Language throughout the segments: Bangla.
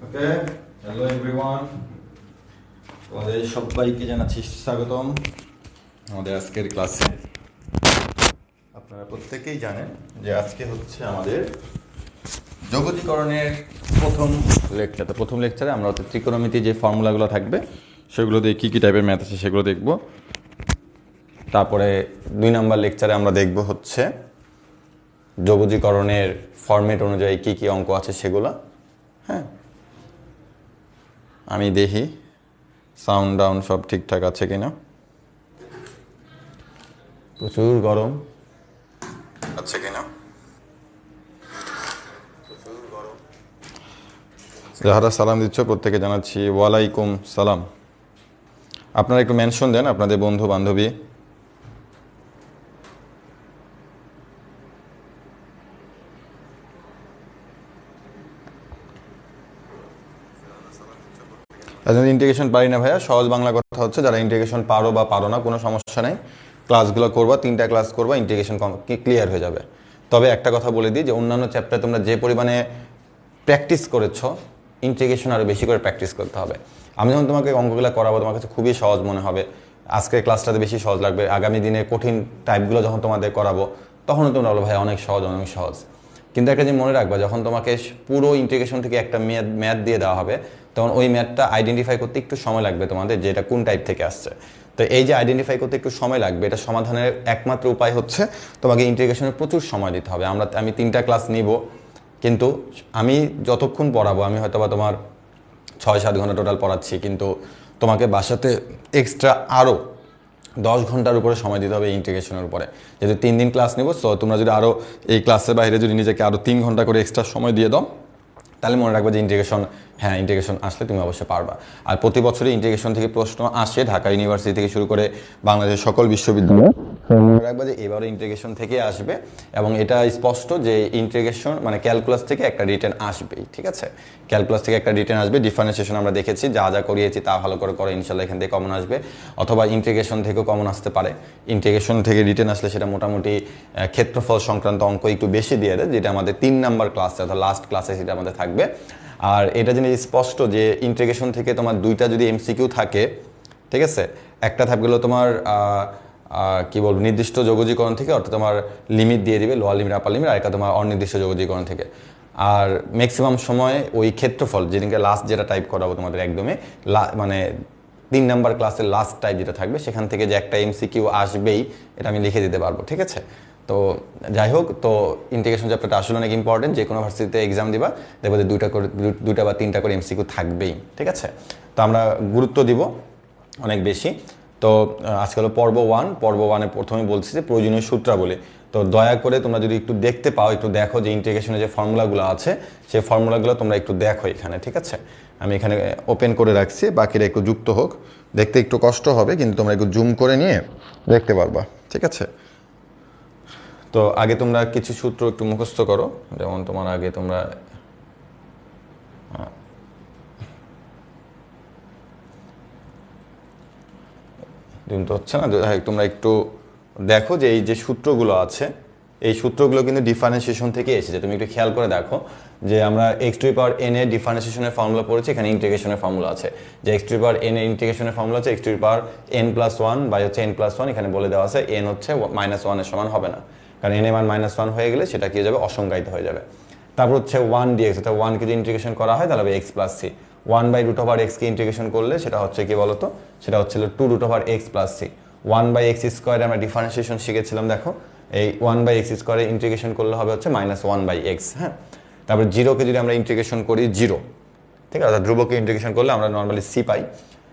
ওকে, হ্যালো এভরিওয়ান, তোমাদের সবাইকে জানাচ্ছি স্বাগতম আমাদের আজকের ক্লাসে। আপনারা প্রত্যেকেই জানেন যে আজকে হচ্ছে আমাদের যোগজীকরণের প্রথম লেকচার। তো প্রথম লেকচারে আমরা হচ্ছে ত্রিকোণমিতি যে ফর্মুলাগুলো থাকবে সেগুলো দিয়ে কী কী টাইপের ম্যাথ আছে সেগুলো দেখব। তারপরে 2 নম্বর লেকচারে আমরা দেখব হচ্ছে যোগজীকরণের ফরম্যাট অনুযায়ী কী কী অঙ্ক আছে সেগুলো। হ্যাঁ, আমি দেখি সাউন্ড ডাউন সব ঠিকঠাক আছে কিনা। প্রচুর গরম আছে কিনা, প্রচুর গরম। যারা সালাম দিচ্ছ প্রত্যেকে জানাচ্ছি ওয়ালাইকুম সালাম। আপনারা একটু মেনশন দেন আপনাদের বন্ধু বান্ধবী। ইন্টিগ্রেশন পারি না ভাইয়া, সহজ বাংলা কথা হচ্ছে যারা ইন্টিগ্রেশন পারো বা পারো না কোনো সমস্যা নেই, ক্লাসগুলো করবা, 3টা ক্লাস করবা, ইন্টিগ্রেশন ক্লিয়ার হয়ে যাবে। তবে একটা কথা বলে দিই যে অন্যান্য চ্যাপ্টার তোমরা যে পরিমাণে প্র্যাকটিস করেছো, ইন্টিগ্রেশন আরও বেশি করে প্র্যাকটিস করতে হবে। আমি যখন তোমাকে অঙ্কগুলো করাবো তোমার কাছে খুবই সহজ মনে হবে, আজকের ক্লাসটাতে বেশি সহজ লাগবে। আগামী দিনে কঠিন টাইপগুলো যখন তোমাদের করাবো তখনও তোমরা বলো ভাই অনেক সহজ অনেক সহজ। কিন্তু একটা জিনিস মনে রাখবা, যখন তোমাকে পুরো ইন্টিগ্রেশন থেকে একটা ম্যাথ দিয়ে দেওয়া হবে তখন ওই ম্যাথটা আইডেন্টিফাই করতে একটু সময় লাগবে তোমাদের, যে এটা কোন টাইপ থেকে আসছে। তো এই যে আইডেন্টিফাই করতে একটু সময় লাগবে, এটা সমাধানের একমাত্র উপায় হচ্ছে তোমাকে ইন্টিগ্রেশনে প্রচুর সময় দিতে হবে। আমি 3টা ক্লাস নিব, কিন্তু আমি যতক্ষণ পড়াবো আমি হয়তো বা তোমার 6-7 ঘন্টা টোটাল পড়াচ্ছি, কিন্তু তোমাকে বাসাতে এক্সট্রা আরও 10 ঘন্টার উপরে সময় দিতে হবে ইন্টিগ্রেশনের উপরে। যেহেতু 3 দিন ক্লাস নেব, তো তোমরা যদি আরও এই ক্লাসের বাইরে যদি নিজেকে আরও 3 ঘন্টা করে এক্সট্রা সময় দিয়ে দাও তাহলে মনে রাখবে যে ইন্টিগ্রেশন আসলে তুমি অবশ্যই পারবা। আর প্রতি বছরই ইন্টিগ্রেশন থেকে প্রশ্ন আসে, ঢাকা ইউনিভার্সিটি থেকে শুরু করে বাংলাদেশের সকল বিশ্ববিদ্যালয়ে। মনে রাখবা যে এবারও ইন্টিগ্রেশন থেকে আসবে, এবং এটা স্পষ্ট যে ইন্টিগ্রেশন মানে ক্যালকুলাস থেকে একটা রিটেন আসবেই। ঠিক আছে, ক্যালকুলাস থেকে একটা রিটেন আসবে। ডিফারেন্সিয়েশন আমরা দেখেছি, যা যা করিয়েছি তা ভালো করে করো, ইনশাল্লাহ এখান থেকে কমন আসবে, অথবা ইন্টিগ্রেশন থেকেও কমন আসতে পারে। ইন্টিগ্রেশন থেকে রিটেন আসলে সেটা মোটামুটি ক্ষেত্রফল সংক্রান্ত অঙ্ক একটু বেশি দিয়ে দেয়, যেটা আমাদের 3 নাম্বার ক্লাসে অর্থাৎ লাস্ট ক্লাসে সেটা আমাদের থাকবে। আর এটা জিনিস স্পষ্ট যে ইন্টিগ্রেশন থেকে তোমার 2টা যদি এমসিকিউ থাকে, ঠিক আছে, একটা থাকবে তোমার কি বলবো নির্দিষ্ট যোগজীকরণ থেকে, অর্থাৎ তোমার লিমিট দিয়ে দিবে, লোয়ার লিমিট আপার লিমিট, আর একটা তোমার অনির্দিষ্ট যোগজীকরণ থেকে। আর ম্যাক্সিমাম সময় ওই ক্ষেত্রফল যেদিনকে লাস্ট যেটা টাইপ করাবো তোমাদের একদমই মানে 3 নাম্বার ক্লাসের লাস্ট টাইপ যেটা থাকবে সেখান থেকে যে একটা এমসিকিউ আসবেই এটা আমি লিখে দিতে পারবো, ঠিক আছে। তো যাই হোক, তো ইন্টিগ্রেশন চ্যাপ্টারটা আসলে অনেক ইম্পর্টেন্ট। যে কোনো ভার্সিটিতে এক্সাম দিবা দেখবো যে দুইটা বা তিনটা করে এমসিকিউ থাকবেই, ঠিক আছে। তো আমরা গুরুত্ব দিব অনেক বেশি। তো আজকে হলো পর্ব 1। পর্ব 1-এ প্রথমে বলছি যে প্রয়োজনীয় সূত্রাবলী। তো দয়া করে তোমরা যদি একটু দেখতে পাও, একটু দেখো যে ইন্টিগ্রেশনের যে ফর্মুলাগুলো আছে সেই ফর্মুলাগুলো তোমরা একটু দেখো এখানে, ঠিক আছে। আমি এখানে ওপেন করে রাখছি, বাকিরা একটু যুক্ত হোক। দেখতে একটু কষ্ট হবে কিন্তু তোমরা একটু জুম করে নিয়ে দেখতে পারবা, ঠিক আছে। তো আগে তোমরা কিছু সূত্র একটু মুখস্থ করো, যেমন তোমার আগে তোমরা তো হচ্ছে না, তোমরা একটু দেখো যে এই যে সূত্রগুলো আছে এই সূত্রগুলো কিন্তু ডিফারেন্সিয়েশন থেকে এসেছে। তুমি একটু খেয়াল করে দেখো যে আমরা X to the power N এর ডিফারেন্সিয়েশনের ফর্মুলা পড়েছি, এখানে ইন্টিগ্রেশনের ফর্মুলা আছে। যে X to the power N এর ইন্টিগ্রেশনের ফর্মুলা আছে X to the power N plus 1 by হচ্ছে এন প্লাস 1। এখানে বলে দেওয়া আছে এন হচ্ছে -1 এর সমান হবে না, কারণ এন এর মান -1 হয়ে গেলে সেটা কি হয়ে যাবে, অসংজ্ঞায়িত হয়ে যাবে। তারপর হচ্ছে 1 ডিএক্স, অর্থাৎ 1 কে যদি ইন্টিগ্রেশন করা হয় তাহলে হবে X plus C. 1 by root over X কে ইন্টিগ্রেশন করলে সেটা হচ্ছে কি বলতো, সেটা হচ্ছিল 2 root over X plus C. 1 by X স্কোয়ারে আমরা ডিফারেন্সিয়েশন শিখেছিলাম, দেখো এই 1 বাই এক্স স্কোয়ারে ইন্টিগ্রেশন করলে হবে হচ্ছে -1 বাই এক্স। হ্যাঁ, তারপর জিরোকে যদি আমরা ইন্টিগ্রেশন করি 0, ঠিক আছে, অর্থাৎ ধ্রুবকে ইন্টিগ্রেশন করলে আমরা নর্মালি সি পাই।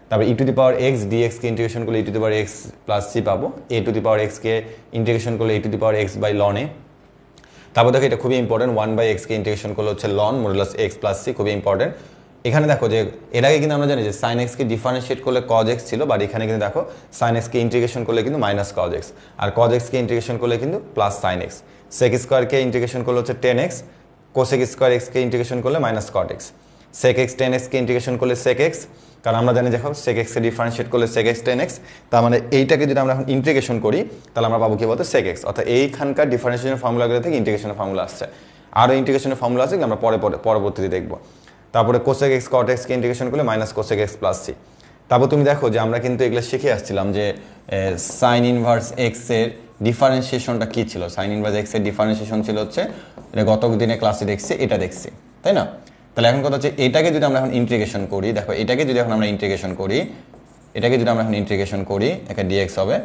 তারপর e to the power x dx কে ইন্টিগ্রেশন করলে e to the power x plus C পাবো। A to the power x কে ইন্টিগ্রেশন করলে e to the power x by ln a. তারপর দেখো এটা খুবই ইম্পর্টেন্ট, 1 বাই এক্স কে ইন্টিগ্রেশন করলে হচ্ছে ln modulus x plus C, খুবই ইম্পর্টেন্ট। এখানে দেখো যে এর আগে কিন্তু আমরা জানি যে সাইন এক্স কে ডিফারেন্সিয়েট করলে কজ এক্স ছিল, বাট এখানে কিন্তু দেখো সাইন এক্স কে ইন্টিগ্রেশন করলে কিন্তু মাইনাস কজ এক্স, আর কজ এক্স কে ইন্টিগ্রেশন করলে কিন্তু plus sine x. Sec square কে ইন্টিগ্রেশন করলে হচ্ছে 10x, কোসেক স্কোয়ার এক্স কে ইন্টিগ্রেশন করলে minus cot x. Sec x 10x কে ইন্টিগ্রেশন করলে সেক এক্স, কারণ আমরা জানি দেখো সেক এক্স কে ডিফারেন্সিয়েট করলে সেক এক্স 10x, তার মানে এইটাকে যদি আমরা এখন ইন্টিগ্রেশন করি তাহলে আমরা পাবো কি বলতো সেক এক্স। অর্থাৎ এইখানকার ডিফারেন্সিয়েশন ফর্মুলাগুলো থেকে ইন্টিগ্রেশনের ফর্মুলা আসছে। আরও ইন্টিগ্রেশনের ফর্মুলা আছে আমরা পরবর্তীতে দেখবো। তারপরে কোসেক এক্স কট এক্স কে ইন্টিগ্রেশন করলে minus cosec X plus C. তারপর তুমি দেখো যে আমরা কিন্তু এগুলো শিখে আসছিলাম যে সাইন ইনভার্স এক্স এর ডিফারেন্সিয়েশনটা কী ছিল। সাইন ইনভার্স এক্স এর ডিফারেন্সিয়েশন ছিল হচ্ছে এটা গত দিনে ক্লাসে দেখছি, এটা দেখছি, তাই না। তাহলে এখন কথা হচ্ছে এটাকে যদি আমরা এখন ইন্টিগ্রেশন করি, দেখো এটাকে যদি এখন আমরা ইন্টিগ্রেশন করি, একটা ডিএক্স হবে,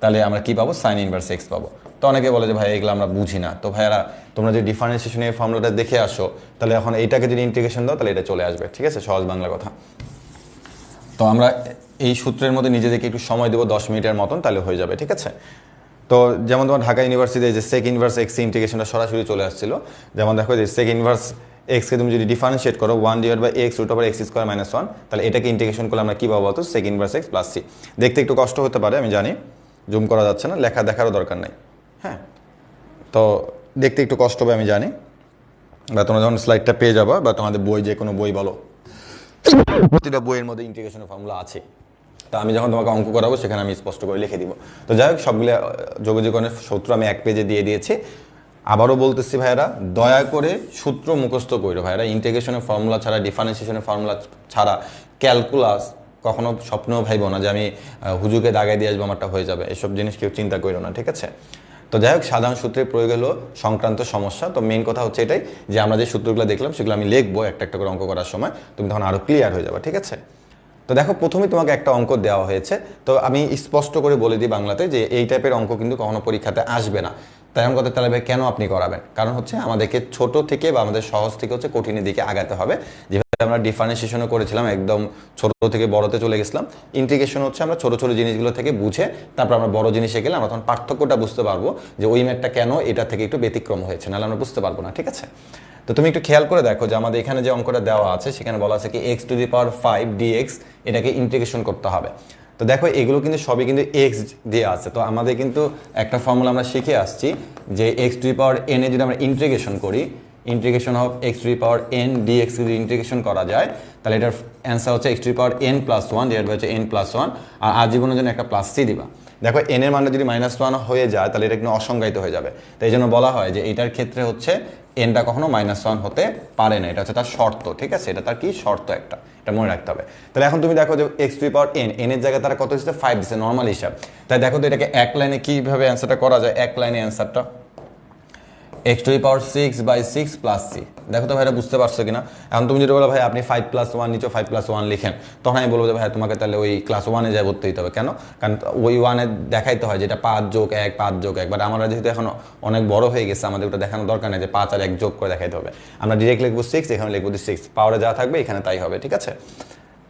তাহলে আমরা কি পাবো, সাইন ইনভার্স এক্স পাবো। তো অনেকে বলে যে ভাই এগুলো আমরা বুঝি না। তো ভাইয়ারা তোমরা যদি ডিফারেন্সিয়েশনের ফর্মুলাটা দেখে আসো তাহলে এখন এইটাকে যদি ইন্টিগ্রেশন দাও তাহলে এটা চলে আসবে, ঠিক আছে, সহজ বাংলা কথা। তো আমরা এই সূত্রের মধ্যে নিজেদেরকে একটু সময় দেবো 10 মিনিটের মতন, তাহলে হয়ে যাবে, ঠিক আছে। তো যেমন তোমার ঢাকা ইউনিভার্সিটিতে যে সেক ইনভার্স এক্স ইন্টিগ্রেশনটা সরাসরি চলে আসছিল, যেমন দেখো যে সেক ইনভার্স এক্সকে তুমি যদি ডিফারেন্সিয়েট করো 1 divide by X root over X square minus 1, তাহলে এটাকে ইন্টিগ্রেশন করলে আমরা কী পাবো বলতো, sec inverse X plus C. দেখতে একটু কষ্ট হতে পারে আমি জানি, জুম করা যাচ্ছে না, দেখারও দরকার নাই। হ্যাঁ, তো দেখতে একটু কষ্ট হবে আমি জানি, বা তোমরা যখন স্লাইডটা পেয়ে যাবা বা তোমাদের বই যে কোনো বই বলো প্রতিটা বইয়ের মধ্যে ইন্টিগ্রেশনের ফর্মুলা আছে। তা আমি যখন তোমাকে অঙ্ক করাবো সেখানে আমি স্পষ্ট করে লিখে দিব। তো যাই হোক, সবগুলো যোগাযোগের সূত্র আমি 1 পেজে দিয়ে দিয়েছি। আবারও বলতেছি ভাইয়েরা, দয়া করে সূত্র মুখস্থ করো ভাইয়েরা। ইন্টিগ্রেশনের ফর্মুলা ছাড়া, ডিফারেন্সিয়েশনের ফর্মুলা ছাড়া ক্যালকুলাস কখনো স্বপ্নেও ভাইব না যে আমি হুজুকে দাগাই দিয়ে আসবো আমারটা হয়ে যাবে। এসব জিনিস কেউ চিন্তা করো না, ঠিক আছে। তো যাই হোক, সাধারণ সূত্রের প্রয়োগ হলো সংক্রান্ত সমস্যা। তো মেন কথা হচ্ছে এটাই যে আমরা যে সূত্রগুলো দেখলাম সেগুলো আমি লিখবো একটা একটা করে অঙ্ক করার সময়, তুমি তখন আরও ক্লিয়ার হয়ে যাবে, ঠিক আছে। তো দেখো প্রথমেই তোমাকে একটা অঙ্ক দেওয়া হয়েছে, তো আমি স্পষ্ট করে বলে দিই বাংলাতে যে এই টাইপের অঙ্ক কিন্তু কখনো পরীক্ষাতে আসবে না। তাই এমন কথা তাহলে ভাই কেন আপনি করাবেন, কারণ হচ্ছে আমাদেরকে ছোট থেকে বা আমাদের সহজ থেকে হচ্ছে কঠিনের দিকে আগাতে হবে। যেভাবে আমরা ডিফারেন্সিয়েশনও করেছিলাম একদম ছোট থেকে বড়তে চলে গেছিলাম, ইন্টিগ্রেশন হচ্ছে আমরা ছোট ছোট জিনিসগুলো থেকে বুঝে তারপর আমরা বড় জিনিসে গেলে আমরা তখন পার্থক্যটা বুঝতে পারবো যে ওই ম্যাথটা কেন এটা থেকে একটু ব্যতিক্রম হয়েছে, নাহলে আমরা বুঝতে পারবো না, ঠিক আছে। তো তুমি একটু খেয়াল করে দেখো যে আমাদের এখানে যে অঙ্কটা দেওয়া আছে সেখানে বলা আছে কি X to the power 5 DX, এটাকে ইন্টিগ্রেশন করতে হবে। তো দেখো এগুলো কিন্তু সবই কিন্তু এক্স দিয়ে আছে। তো আমাদের কিন্তু একটা ফর্মুলা আমরা শিখে আসছি যে X to the power N এ যদি আমরা ইন্টিগ্রেশন করি, integration of X to the power N DX যদি ইন্টিগ্রেশন করা যায় তাহলে এটার অ্যান্সার হচ্ছে X to the power N plus 1 divide by হচ্ছে এন প্লাস 1, আর আজীবনের জন্য একটা প্লাস সি দিবা। দেখো এন এর মানটা যদি -1 হয়ে যায় তাহলে এটা কিন্তু অসংজ্ঞায়িত হয়ে যাবে। তো এই জন্য বলা হয় যে এটার ক্ষেত্রে হচ্ছে এনটা কখনো -1 হতে পারে না, এটা হচ্ছে তার শর্ত, ঠিক আছে। এটা তার কি শর্ত, একটা এটা মনে রাখতে হবে। তাহলে এখন তুমি দেখো যে X to the power N, N এর জায়গায় তারা কত দিচ্ছে, 5 দিচ্ছে নর্মাল হিসাব। তাই দেখো তো এটাকে এক লাইনে কিভাবে অ্যান্সারটা করা যায়, এক লাইনে অ্যান্সারটা X to the power 6/6 plus C. দেখো তো ভাইরা বুঝতে পারছো কিনা? এখন তুমি যদি বলো ভাই আপনি 5+1 নিচে 5+1 লিখেন, তখন আমি বলবো যে ভাই তোমাকে তাহলে ওই ক্লাস 1-এ যাই ভর্তি হতে হবে। কেন? কারণ ওই 1-এ দেখাইতে হয় যেটা 5+1 5+1, বাট আমরা যেহেতু এখন অনেক বড় হয়ে গেছে, আমাদের ওটা দেখানোর দরকার নেই যে 5 আর 1 যোগ করে দেখাইতে হবে। আমরা ডিরেক্ট লিখবো 6, এখানে লিখবো 6, পাওয়ারে যা থাকবে এখানে তাই হবে, ঠিক আছে?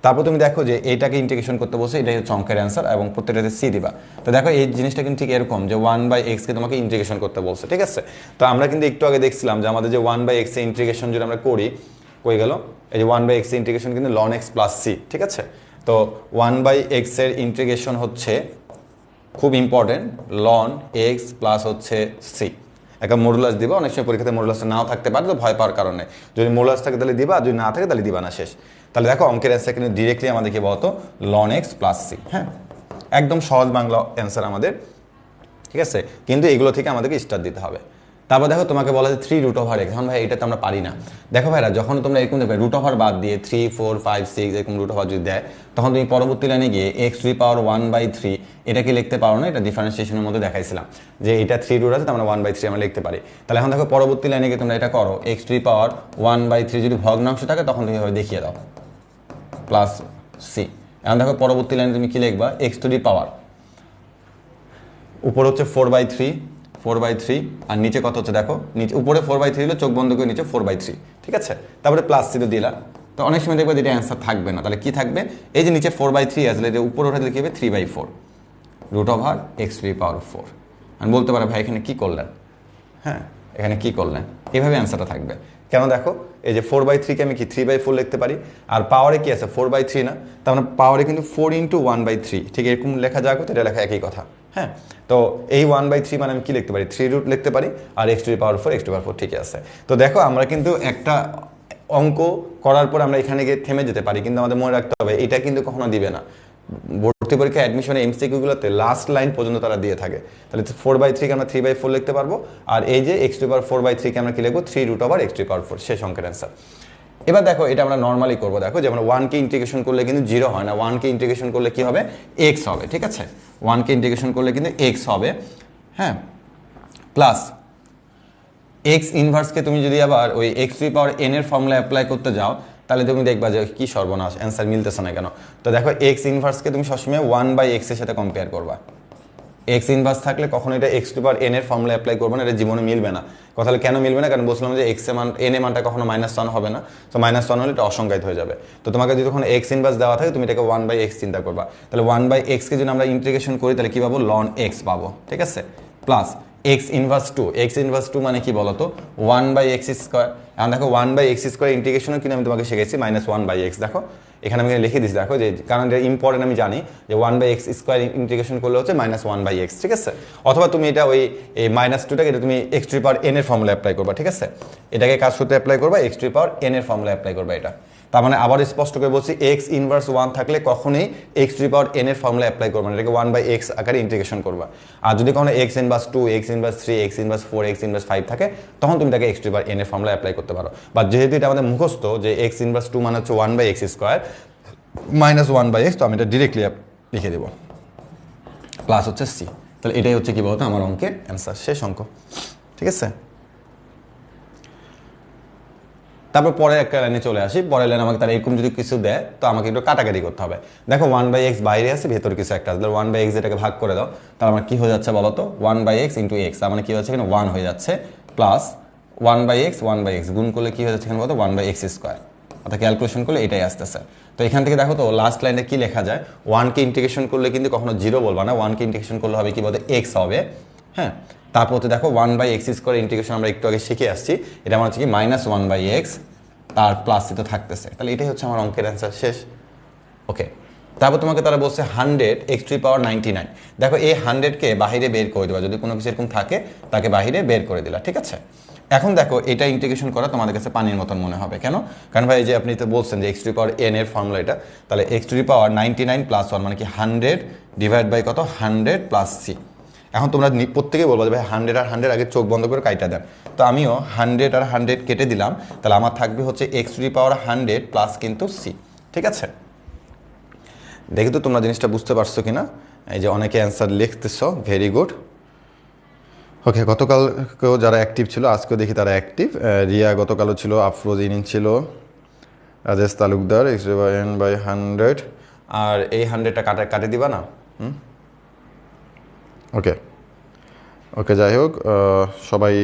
তারপর তুমি দেখো যে এইটাকে ইন্টিগ্রেশন করতে বলছে, এটাই হচ্ছে অঙ্কের অ্যান্সার এবং প্রত্যেকটাতে সি দিবা। তো দেখো এই জিনিসটা কিন্তু ঠিক এরকম যে 1/x-কে তোমাকে ইন্টিগ্রেশন করতে বলছে, ঠিক আছে? তো আমরা কিন্তু একটু আগে দেখছিলাম যে আমাদের যে 1/x এর ইন্টিগ্রেশন যদি আমরা করি, কই গেল এই যে 1/x এর ইন্টিগ্রেশন কিন্তু ln x প্লাস সি, ঠিক আছে? তো 1/x এর ইন্টিগ্রেশন হচ্ছে খুব ইম্পর্টেন্ট ln x প্লাস হচ্ছে সি। একটা মডুলাস দিবা, অনেক সময় পরীক্ষাতে মডুলাসটা নাও থাকতে পারে, তো ভয় পাওয়ার কারণে যদি মডুলাস থাকে তাহলে দিবা, আর যদি না থাকে তাহলে দিবা না, শেষ। তাহলে দেখো অঙ্কের অ্যান্সার কিন্তু ডিরেক্টলি আমাদের কি বলতো ln x প্লাস সি। হ্যাঁ, একদম সহজ বাংলা অ্যান্সার আমাদের, ঠিক আছে? কিন্তু এগুলো থেকে আমাদেরকে স্টার দিতে হবে। তারপর দেখো তোমাকে বলা যায় 3√x। এখন ভাই এটা তো আমরা পারি না। দেখো ভাইরা, যখন তোমরা এরকম দেখবে √ বাদ দিয়ে 3 4 5 6 এরকম √ যদি দেয়, তখন তুমি পরবর্তী লাইনে গিয়ে x⁻1/3 এটা কি লিখতে পারো না? এটা ডিফারেন্সিয়েশনের মধ্যে দেখাইছিলাম যে এটা 3 আছে, তার মানে 1/3 আমরা লিখতে পারি। তাহলে এখন দেখো পরবর্তী লাইনে গিয়ে তোমরা এটা করো, x⁻1/3 যদি ভগ্নাংশ থাকে তখন তুমি এভাবে দেখিয়ে দাও প্লাস সি। এখন দেখো পরবর্তী লাইনে তুমি কি লিখবা, x⁻, উপর হচ্ছে 4/3 আর নিচে কত হচ্ছে দেখো, নিচে উপরে 4/3 হলো, চোখ বন্ধ করে নিচে 4/3, ঠিক আছে? তারপরে প্লাস সি তো দিলা। তো অনেক সময় দেখবে যেটা অ্যান্সার থাকবে না, তাহলে কি থাকবে? এই যে নিচে 4/3 আসলে এটা উপরে ওঠা দিলে কি হবে 3/4 √x⁴। আমি বলতে পারো ভাই এখানে কি করলেন? হ্যাঁ, এখানে কি করলেন? এভাবে অ্যান্সারটা থাকবে। কেন? দেখো এই যে 4/3-কে আমি কি 3/4 লিখতে পারি, আর পাওয়ারে কি আছে 4/3 না, তার মানে পাওয়ারে কিন্তু 4 × 1/3, ঠিক এরকম লেখা যাক, তো এটা লেখা একই কথা। হ্যাঁ, তো এই 1/3 মানে আমি কি লিখতে পারি, 3 লিখতে পারি, আর x⁴ ঠিকই আছে। তো দেখো আমরা কিন্তু একটা অঙ্ক করার পর আমরা এখানে গিয়ে থেমে যেতে পারি, কিন্তু আমাদের মনে রাখতে হবে এটা কিন্তু কখনো দিবে না। ভর্তি পরীক্ষা অ্যাডমিশনে এমসিকিউগুলোতে লাস্ট লাইন পর্যন্ত তারা দিয়ে থাকে। তাহলে 4/3-কে আমরা 3/4 লিখতে পারবো, আর এই যে x⁴/3-কে আমরা কি লিখবো 3√x⁴, শেষ অঙ্কের অ্যান্সার। এবার দেখো এটা আমরা নর্মালি করবো। দেখো যে আমরা 1-কে ইন্টিগ্রেশন করলে কিন্তু 0 হয় না, 1-কে ইন্টিগ্রেশন করলে কি হবে, x হবে, ঠিক আছে? 1-কে ইন্টিগ্রেশন করলে কিন্তু x হবে। হ্যাঁ, প্লাস x ইনভার্সকে তুমি যদি আবার ওই x⁴n এর ফর্মুলা অ্যাপ্লাই করতে যাও, তাহলে তুমি দেখবা যে কি সর্বনাশ, অ্যান্সার মিলতেছে না কেন? তো দেখো x ইনভার্সকে তুমি সবসময় 1/x এর সাথে কম্পেয়ার করবা। x ইনভার্স থাকলে কখনো এটা x⁴n এর ফর্মুলা অ্যাপ্লাই করবে না, এটা জীবনে মিলবে না। কথা হলো কেন মিলবে না? কারণ বলছিলাম যে x এর মান n এর মানটা কখনো -1 হবে না, তো -1 হলে এটা অসংজ্ঞায়িত হয়ে যাবে। তো তোমাকে যদি তখন x ইনভার্স দেওয়া থাকে, তুমি এটাকে 1/x চিন্তা করবা। তাহলে 1/x-কে যদি আমরা ইন্টিগ্রেশন করি তাহলে কি পাবো, ln x পাবো, ঠিক আছে? প্লাস x⁻2 মানে কি বলতো, 1/x²। এখন দেখো 1/x² ইন্টিগ্রেশনও কিন্তু আমি তোমাকে শিখেছি -1/x। দেখো এখানে আমি লিখে দিচ্ছি, দেখো যে কারণ এটা ইম্পর্টেন্ট, আমি জানি যে 1/x² ইন্টিগ্রেশন করলে হচ্ছে -1/x, ঠিক আছে? অথবা তুমি এটা ওই -2টাকে এটা তুমি x⁴n এর ফর্মুলা অ্যাপ্লাই করবা, ঠিক আছে? এটাকে কাজ করতে অ্যাপ্লাই করবা, x⁴n এর ফর্মুলা অ্যাপ্লাই করবা। এটা তার মানে আবার স্পষ্ট করে বলছি, x ইনভার্স 1 থাকলে কখনোই x⁴n এর ফর্মুলা অ্যাপ্লাই করবা না, এটাকে 1/x আকারে ইন্টিগ্রেশন করবা। আর যদি কোনো x inverse 2, x inverse 3, x inverse 4, x inverse 5 থাকে, তখন তুমি তাকে x⁴n এর ফর্মুলা অ্যাপ্লাই করতে পারো। বা যেহেতু এটা আমাদের মুখস্থ যে x ইনভার্স 2 মানে হচ্ছে 1/x² -1/x, তো আমি এটা ডিরেক্টলি লিখে দেবো, প্লাস হচ্ছে c। তাহলে এটাই হচ্ছে কি বলতো আমার অঙ্কের অ্যান্সার, শেষ অঙ্ক, ঠিক আছে? তারপর পরের একটা লাইনে চলে আসি। পরের লাইনে আমাকে তারা এরকম যদি কিছু দেয়, তো আমাকে একটু কাটাকাটি করতে হবে। দেখো 1/x বাইরে আছে, ভেতরে কিছু একটা আছে, 1/x এটাকে ভাগ করে দাও, তাহলে আমার কি হয়ে যাচ্ছে বলো তো, 1/x × x, তার মানে কি হচ্ছে এখানে 1 হয়ে যাচ্ছে, প্লাস 1/x গুণ করলে কি হয়ে যাচ্ছে এখানে বলো, 1/x²। অর্থাৎ ক্যালকুলেশন করলে এটাই আসতেছে। তো এখান থেকে দেখো তো লাস্ট লাইনে কি লেখা যায়, 1-কে ইন্টিগ্রেশন করলে কিন্তু কখনো 0 বলবা না, 1-কে ইন্টিগ্রেশন করলে হবে কি বলতো, x হবে। হ্যাঁ, তারপর তো দেখো 1/x² ইন্টিগ্রেশন আমরা একটু আগে শিখে আসছি, এটা আমার হচ্ছে কি -1/x, তার প্লাস তো থাকতেছে। তাহলে এটাই হচ্ছে আমার অঙ্কের অ্যান্সার, শেষ। ওকে, তারপর তোমাকে তারা বলছে 100x⁴99। দেখো এই 100-কে বাহিরে বের করে দেবা, যদি কোনো কিছু এরকম থাকে তাকে বাহিরে বের করে দিলা, ঠিক আছে? এখন দেখো এটা ইন্টিগ্রেশন করা তোমাদের কাছে পানির মতন মনে হবে, কেন? কারণ ভাই যে আপনি তো বলছেন যে x⁴n এর ফর্মুলা এটা, তাহলে x⁴99 + 1 মানে কি 100 / কত, 100 + c। এখন তোমরা প্রত্যেকে বলবো যে ভাই 100 আর 100 আগে চোখ বন্ধ করে কাইটা দেন। তো আমিও 100 আর 100 কেটে দিলাম, তাহলে আমার থাকবে হচ্ছে x⁴100 প্লাস কিন্তু c, ঠিক আছে? দেখি তো তোমরা জিনিসটা বুঝতে পারছো কিনা। এই যে অনেকে অ্যান্সার লিখতেছ, ভেরি গুড। ওকে, গতকালকেও যারা অ্যাক্টিভ ছিল আজকেও দেখি তারা অ্যাক্টিভ। রিয়া গতকালও ছিল, আফরোজ ইনিন ছিল, রাজেশ তালুকদার x/100, আর এই 100টা কাটে দিবা না? ওকে ওকে, যাই হোক, সবাই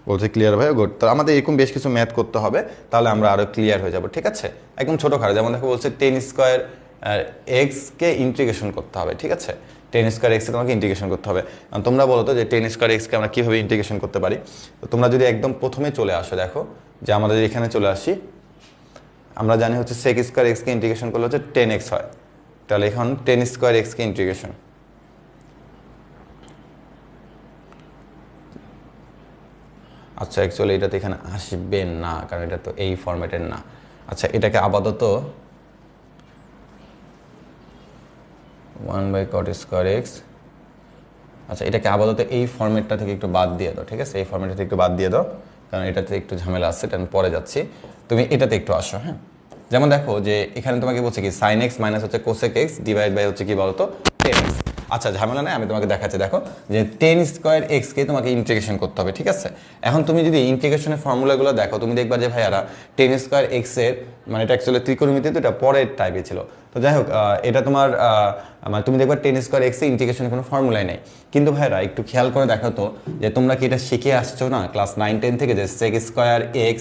বলছে ক্লিয়ার ভাই, গুড। তো আমাদের এরকম বেশ কিছু ম্যাথ করতে হবে, তাহলে আমরা আরও ক্লিয়ার হয়ে যাব, ঠিক আছে? একদম ছোটোখাটো, যেমন দেখো বলছে 10² এক্সকে ইন্টিগ্রেশন করতে হবে, ঠিক আছে? 10² এক্সকে তোমাকে ইন্টিগ্রেশন করতে হবে। তোমরা বলো তো যে 10² এক্সকে আমরা কীভাবে ইন্টিগ্রেশন করতে পারি? তো তোমরা যদি একদম প্রথমে চলে আসো, দেখো যে আমাদের এখানে চলে আসি, আমরা জানি হচ্ছে sec² এক্সকে ইন্টিগ্রেশন করলে হচ্ছে 10x হয়, তাহলে এখন 10² এক্সকে ইন্টিগ্রেশন, আচ্ছা অ্যাকচুয়ালি এটা তো এখানে আসবে না, কারণ এটা তো এই ফরম্যাটের না। আচ্ছা এটাকে আপাতত 1/cot² x, আচ্ছা এটাকে আপাতত এই ফরম্যাটটা থেকে একটু বাদ দিয়ে দাও, ঠিক আছে? এই ফরম্যাটটা থেকে একটু বাদ দিয়ে দাও, কারণ এটাতে একটু ঝামেলা আছে, এটা আমি পরে যাচ্ছি। তুমি এটাতে একটু আসো, হ্যাঁ? যেমন দেখো যে এখানে তোমাকে বলছে কি sin x মাইনাস হচ্ছে cosec x ডিভাইড বাই হচ্ছে কি বলতো 10x। আচ্ছা ঝামেলা নাই, আমি তোমাকে দেখাচ্ছি। দেখো যে 10² এক্সকে তোমাকে ইন্টিগ্রেশন করতে হবে, ঠিক আছে? এখন তুমি যদি ইন্টিগ্রেশনের ফর্মুলাগুলো দেখো, তুমি দেখবা যে ভাইয়ারা 10² এক্সের মানে এটা অ্যাকচুয়ালি ত্রিকোণমিতি, তো এটা পরের টাইপে ছিল। তো যাই হোক, এটা তোমার মানে তুমি দেখবা 10² এক্সে ইন্টিগ্রেশনের কোনো ফর্মুলাই নেই। কিন্তু ভাইয়ারা একটু খেয়াল করে দেখো তো, যে তোমরা কি এটা শিখে আসছো না ক্লাস 9-10 থেকে, যে sec² x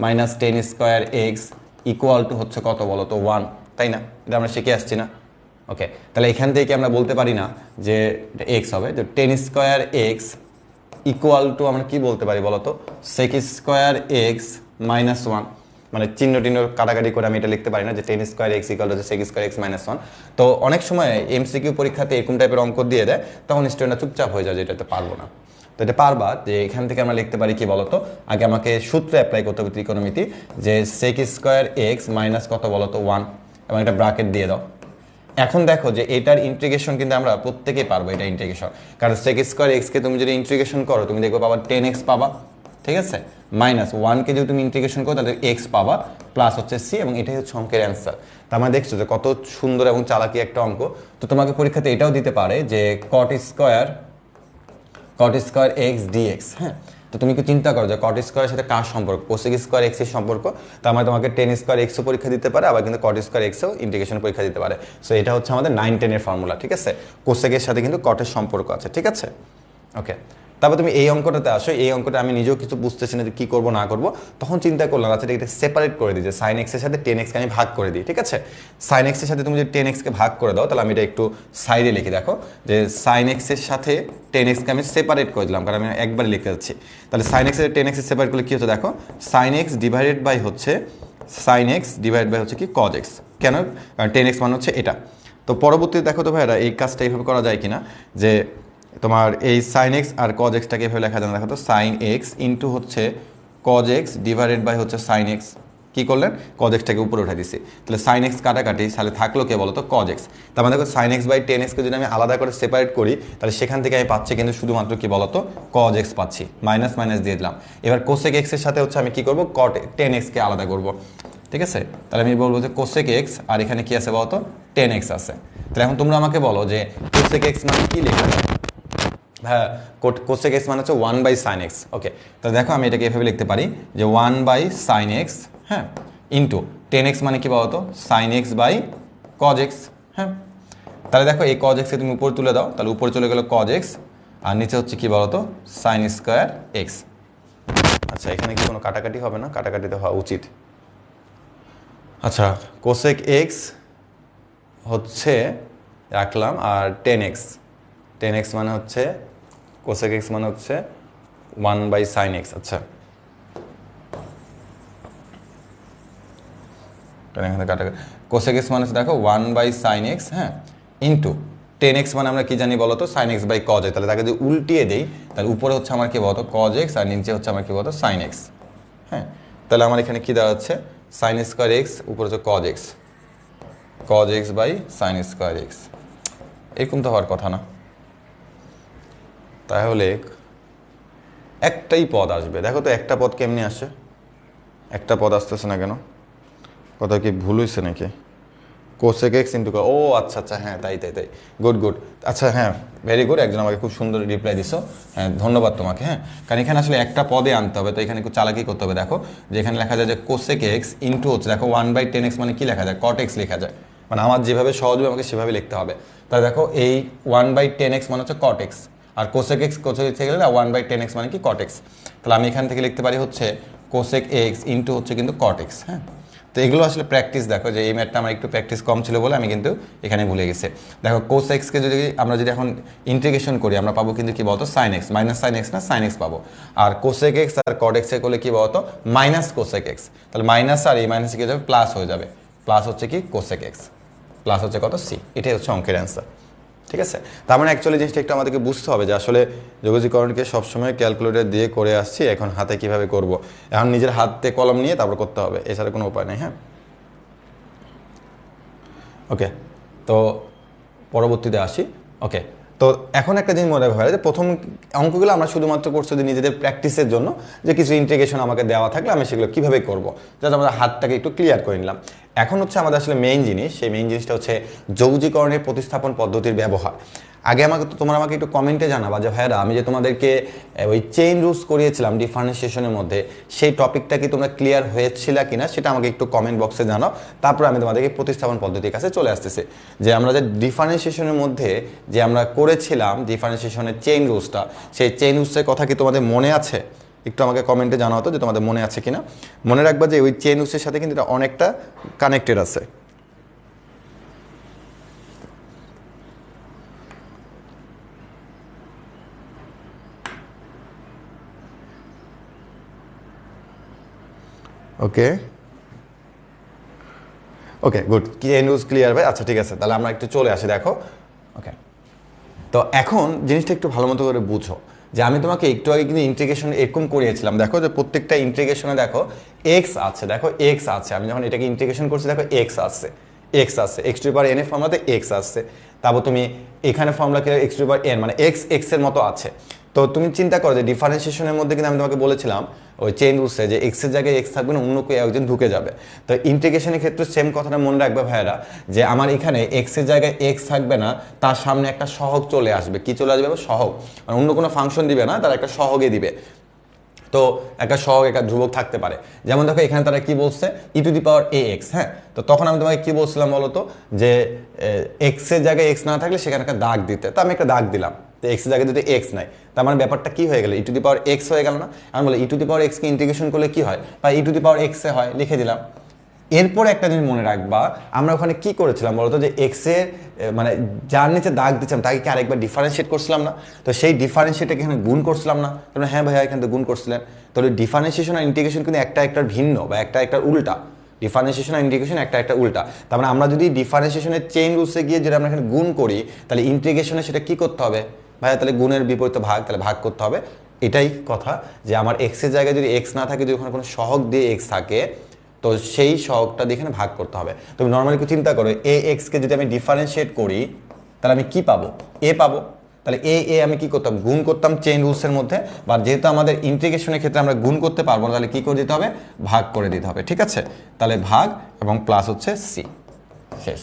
minus 10² x equal to হচ্ছে কত বলো তো 1, তাই না? এটা আমরা শিখে আসছি না? ওকে, তাহলে এখান থেকে আমরা বলতে পারি না যে এক্স হবে, যে 10² এক্স ইকুয়াল টু আমরা কি বলতে পারি বলো তো sec² x মাইনাস 1, মানে চিহ্ন কাটাকাটি করে আমি এটা লিখতে পারি না যে 10² x equal to sec² x minus 1। তো অনেক সময় এমসিকিউ পরীক্ষাতে এরকম টাইপের অঙ্ক দিয়ে দেয়, তখন স্টুডেন্টরা চুপচাপ হয়ে যায় যে এটাতে পারবো না। তো এটা পারবা, যে এখান থেকে আমরা লিখতে পারি কি বলতো, আগে আমাকে সূত্র অ্যাপ্লাই করতে হবে ত্রিকোণমিতি, যে sec² x মাইনাস কত বলতো 1, এবং একটা ব্র্যাকেট দিয়ে দাও। এখন দেখো যে এটার ইন্টিগ্রেশন কিন্তু আমরা প্রত্যেকেই পারবো, এটা ইন্টিগ্রেশন, কারণ sec² x কে তুমি যদি ইন্টিগ্রেশন করো তুমি দেখবে পাবা 10x পাবা, ঠিক আছে? মাইনাস 1 কে যদি তুমি ইন্টিগ্রেশন করো তাহলে x পাবা, প্লাস হচ্ছে c, এবং এটাই হচ্ছে অঙ্কের অ্যান্সার। তার মানে দেখছো যে কত সুন্দর এবং চালাকি একটা অঙ্ক। তো তোমাকে পরীক্ষাতে এটাও দিতে পারে যে cot² x dx, হ্যাঁ? তো তুমি কি চিন্তা করো যে cot² এর সাথে কার সম্পর্ক, cosec² x এর সম্পর্ক। তার মানে তোমাকে 10² x ও পরীক্ষা দিতে পারে, আবার কিন্তু cot² x ও ইন্টিগ্রেশন পরীক্ষা দিতে পারে। সো এটা হচ্ছে আমাদের 9-10 এর ফর্মুলা, ঠিক আছে? cosec এর সাথে কিন্তু cot এর সম্পর্ক আছে, ঠিক আছে? ওকে, তারপর তুমি এই অঙ্কটাতে আসো। এই অঙ্কটা আমি নিজেও কিছু বুঝতেছি না যে কী করবো না করবো, তখন চিন্তা করলাম আচ্ছা এটা সেপারেট করে দিই, যে sin x এর সাথে 10x কে আমি ভাগ করে দিই, ঠিক আছে? sin x এর সাথে তুমি যদি 10x কে ভাগ করে দাও, তাহলে আমি এটা একটু সাইডে লিখি। দেখো যে sin x এর সাথে 10x কে আমি সেপারেট করে দিলাম, কারণ আমি একবারে লিখতে যাচ্ছি। তাহলে sin x এর 10x এর সেপারেট করলে কী হচ্ছে দেখো, sin x ডিভাইডেড বাই হচ্ছে কি cos x। কেন? কারণ 10x মানে হচ্ছে এটা। তো পরবর্তীতে দেখো তো ভাইরা এই কাজটা এইভাবে করা যায় কিনা, যে তোমার এই sin x আর cos xটাকে এভাবে লেখা যায় না। দেখো তো sin x ইন্টু হচ্ছে cos x ডিভাইডেড বাই হচ্ছে sin x। কি করলেন? cos xটাকে উপরে উঠে দিছি, তাহলে sin x কাটাকাটি, তাহলে থাকলো কে বলো তো cos x। তার মানে দেখো sin x বাই 10x কে যদি আমি আলাদা করে সেপারেট করি, তাহলে সেখান থেকে আমি পাচ্ছি কিন্তু শুধুমাত্র কি বলো তো cos x পাচ্ছি, মাইনাস মাইনাস দিয়ে দিলাম। এবার cosec x এর সাথে হচ্ছে আমি কি করব, cot 10x কে আলাদা করব, ঠিক আছে? তাহলে আমি বলবো যে cosec x, আর এখানে কি আছে বলো তো 10x আছে। তাহলে এখন তোমরা আমাকে বলো যে cosec x মানে কি লেখা যায়? হ্যাঁ, cosec x মানে হচ্ছে 1/sin x। ওকে, তাহলে দেখো আমি এটাকে এভাবে লিখতে পারি যে 1/sin x, হ্যাঁ, ইন্টু 10x মানে কি বলতো sin x by cos x, হ্যাঁ? তাহলে দেখো এই cos x কে তুমি উপরে তুলে দাও, তাহলে উপরে চলে গেল cos x, আর নিচে হচ্ছে কি বলতো sin² x। আচ্ছা এখানে কি কোনো কাটাকাটি হবে না? কাটাকাটিতে হওয়া উচিত। আচ্ছা cosec x হচ্ছে রাখলাম, আর 10x মানে হচ্ছে cosec x মানে হচ্ছে 1/sin x। আচ্ছা cosec x মানে হচ্ছে দেখো 1/sin x, হ্যাঁ, ইন্টু 10x মানে আমরা কি জানি বলতো sin x by cos x। তাহলে তাকে যদি উল্টিয়ে দেই, তাহলে উপরে হচ্ছে আমার কি বলতো cos x, আর নিচে হচ্ছে আমার কি বলতো sin x, হ্যাঁ? তাহলে আমার এখানে কি দাঁড়াচ্ছে sin² x উপরে হচ্ছে cos x by sin² x। এরকম তো হওয়ার কথা না। তাহলে একটাই পদ আসবে। দেখো তো একটা পদ কেমনি আসে? একটা পদ আসতেছে না কেন? কথা কি ভুল হয়েছে নাকি? কোসেক এক্স ইন্টু, ও আচ্ছা আচ্ছা, হ্যাঁ তাই তাই তাই, গুড গুড, আচ্ছা হ্যাঁ ভেরি গুড, একজন আমাকে খুব সুন্দর রিপ্লাই দিছো, হ্যাঁ ধন্যবাদ তোমাকে। হ্যাঁ, কারণ এখানে আসলে একটা পদে আনতে হবে, তো এখানে একটু চালাকি করতে হবে। দেখো যে এখানে লেখা যায় যে কোসেক এক্স ইন্টু হচ্ছে, দেখো 1/10x মানে কি লেখা যায়, কট এক্স লেখা যায়, মানে আমার যেভাবে সহজ হবে আমাকে সেভাবে লিখতে হবে। তাহলে দেখো এই 1/10x মানে হচ্ছে কট এক্স, আর কোসেক এক্স কোসেক এক্স গেলে 1/10x মানে কি কট এক্স। তাহলে আমি এখান থেকে লিখতে পারি হচ্ছে কোসেক এক্স ইন্টু হচ্ছে কিন্তু কট এক্স। হ্যাঁ, তো এগুলো আসলে প্র্যাকটিস, দেখো যে এই ম্যাথটা আমার একটু প্র্যাকটিস কম ছিল বলে আমি কিন্তু এখানে ভুলে গেছি। দেখো কোস এক্সকে যদি আমরা যদি এখন ইন্টিগ্রেশন করি আমরা পাবো কিন্তু কি বলতো sine X, minus sine X না সাইন এক্স পাবো। আর কোসেক এক্স আর কট এক্সে করলে কি বলতো মাইনাস কোসেক এক্স, তাহলে মাইনাস আর এই মাইনাস কি হয়ে যাবে প্লাস হয়ে যাবে, প্লাস হচ্ছে কি কোসেক এক্স, প্লাস হচ্ছে কত সি, এটাই হচ্ছে অঙ্কের অ্যান্সার। ঠিক আছে, তার মানে অ্যাকচুয়ালি জিনিসটা একটু আমাদেরকে বুঝতে হবে যে আসলে যোগজীকরণকে সবসময় ক্যালকুলেটর দিয়ে করে আসছি, এখন হাতে কিভাবে করব, এখন নিজের হাতে কলম নিয়ে তারপর করতে হবে, এছাড়া কোনো উপায় নেই। হ্যাঁ, ওকে, তো পরবর্তীতে আসি। ওকে, তো এখন একটা জিনিস মনে রাখতে হবে যে প্রথম অঙ্কগুলো আমরা শুধুমাত্র করছি যে নিজেদের প্র্যাকটিসের জন্য, যে কিছু ইন্টিগ্রেশন আমাকে দেওয়া থাকলে আমি সেগুলো কীভাবে করবো, যাতে আমাদের হাতটাকে একটু ক্লিয়ার করে নিলাম। এখন হচ্ছে আমাদের আসলে মেইন জিনিস, সেই মেইন জিনিসটা হচ্ছে যৌগীকরণের প্রতিস্থাপন পদ্ধতির ব্যবহার। আগে তোমরা আমাকে একটু কমেন্টে জানাবা যে ভাইয়ারা আমি যে তোমাদেরকে ওই চেইন রুলস করিয়েছিলাম ডিফারেন্সিয়েশনের মধ্যে, সেই টপিকটা কি তোমরা ক্লিয়ার হয়েছিল কিনা সেটা আমাকে একটু কমেন্ট বক্সে জানাও। তারপর আমি তোমাদেরকে প্রতিস্থাপন পদ্ধতির কাছে চলে আসতেছি, যে আমরা যে ডিফারেন্সিয়েশনের মধ্যে যে আমরা করেছিলাম ডিফারেন্সিয়েশনের চেইন রুলসটা, সেই চেইন রুলসের কথা কি তোমাদের মনে আছে? একটু আমাকে কমেন্টে জানাও তো যে তোমাদের মনে আছে কিনা। মনে রাখবা যে ওই চেইন রুলসের সাথে কিন্তু এটা অনেকটা কানেক্টেড আছে। Okay okay good, chain rules clear ভাই, আচ্ছা ঠিক আছে, তাহলে আমরা একটু চলে আসি। দেখো ওকে, তো এখন জিনিসটা একটু ভালো মতো করে বুঝো যে আমি তোমাকে একটু আগে কিন্তু ইন্টিগ্রেশন এরকম করিয়েছিলাম। দেখো যে প্রত্যেকটা ইন্টিগ্রেশনে দেখো এক্স আছে, দেখো এক্স আছে, আমি যখন এটাকে ইন্টিগ্রেশন করছি দেখো এক্স আছে, এক্স আছে, এক্স টু পাওয়ার এন এর ফর্মুলাতে এক্স আছে। তারপর তুমি এখানে ফর্মুলা কি এক্স টু পাওয়ার এন মানে এক্স এক্স এর মতো আছে। তো তুমি চিন্তা করো যে ডিফারেন্সিয়েশনের মধ্যে কিন্তু আমি তোমাকে বলেছিলাম ওই চেইন রুলসে যে এক্সের জায়গায় এক্স থাকবে না, অন্য কেউ একজন ঢুকে যাবে। তো ইন্টিগ্রেশনের ক্ষেত্রে সেম কথাটা মনে রাখবে ভাইয়েরা, যে আমার এখানে এক্সের জায়গায় এক্স থাকবে না, তার সামনে একটা সহগ চলে আসবে। কি চলে আসবে? সহগ, মানে অন্য কোনো ফাংশন দিবে না, তার একটা সহগে দিবে। তো একটা সহগ একটা ধ্রুবক থাকতে পারে। যেমন দেখো এখানে তারা কি বলছে ই to the power A x. হ্যাঁ, তো তখন আমি তোমাকে কি বলছিলাম বলতো, যে এক্সের জায়গায় এক্স না থাকলে সেখানে একটা দাগ দিতে, তো আমি একটা দাগ দিলাম, তো এক্সের জায়গায় যদি এক্স নাই, তার মানে ব্যাপারটা কি হয়ে গেল, ই টু দি পাওয়ার এক্স হয়ে গেল না। আমি বলি ই টু দি পাওয়ার এক্সকে ইন্টিগ্রেশন করলে কি হয়, বা ই টু দি পাওয়ার এক্সে হয়, লিখে দিলাম। এরপর একটা জিনিস মনে রাখবা, আমরা ওখানে কি করেছিলাম বলতো, যে এক্সের মানে যার নিচে দাগ দিচ্ছিলাম তাকে কি আরেকবার ডিফারেন্সিয়েট করছিলাম না? তো সেই ডিফারেন্সিয়েটকে এখানে গুণ করছিলাম না? তাহলে হ্যাঁ ভাইয়া এখানে তো গুণ করছিলেন। তাহলে ডিফারেন্সিয়েশন আর ইন্টিগ্রেশন কিন্তু একটা একটার ভিন্ন বা একটা একটার উল্টা। ডিফারেন্সিয়েশন আর ইন্টিগ্রেশন একটা একটা উল্টা। তার মানে আমরা যদি ডিফারেন্সিয়েশনের চেইন রুলসে গিয়ে যদি আমরা এখানে গুণ করি, তাহলে ইন্টিগ্রেশনে সেটা কি করতে হবে ভাইয়া? তাহলে গুণের বিপরীতে ভাগ, তাহলে ভাগ করতে হবে। এটাই কথা, যে আমার এক্সের জায়গায় যদি এক্স না থাকে, যদি ওখানে কোনো সহগ দিয়ে এক্স থাকে, তো সেই সহগটা দিয়ে এখানে ভাগ করতে হবে। তুমি নর্মালি একটু চিন্তা করো, এ এক্সকে যদি আমি ডিফারেন্সিয়েট করি তাহলে আমি কি পাবো? এ পাবো। তাহলে এ আমি কি করতাম? গুণ করতাম চেইন রুলসের মধ্যে, বা যেহেতু আমাদের ইন্টিগ্রেশনের ক্ষেত্রে আমরা গুণ করতে পারবো না, তাহলে কি করে দিতে হবে? ভাগ করে দিতে হবে। ঠিক আছে, তাহলে ভাগ এবং প্লাস হচ্ছে সি, শেষ।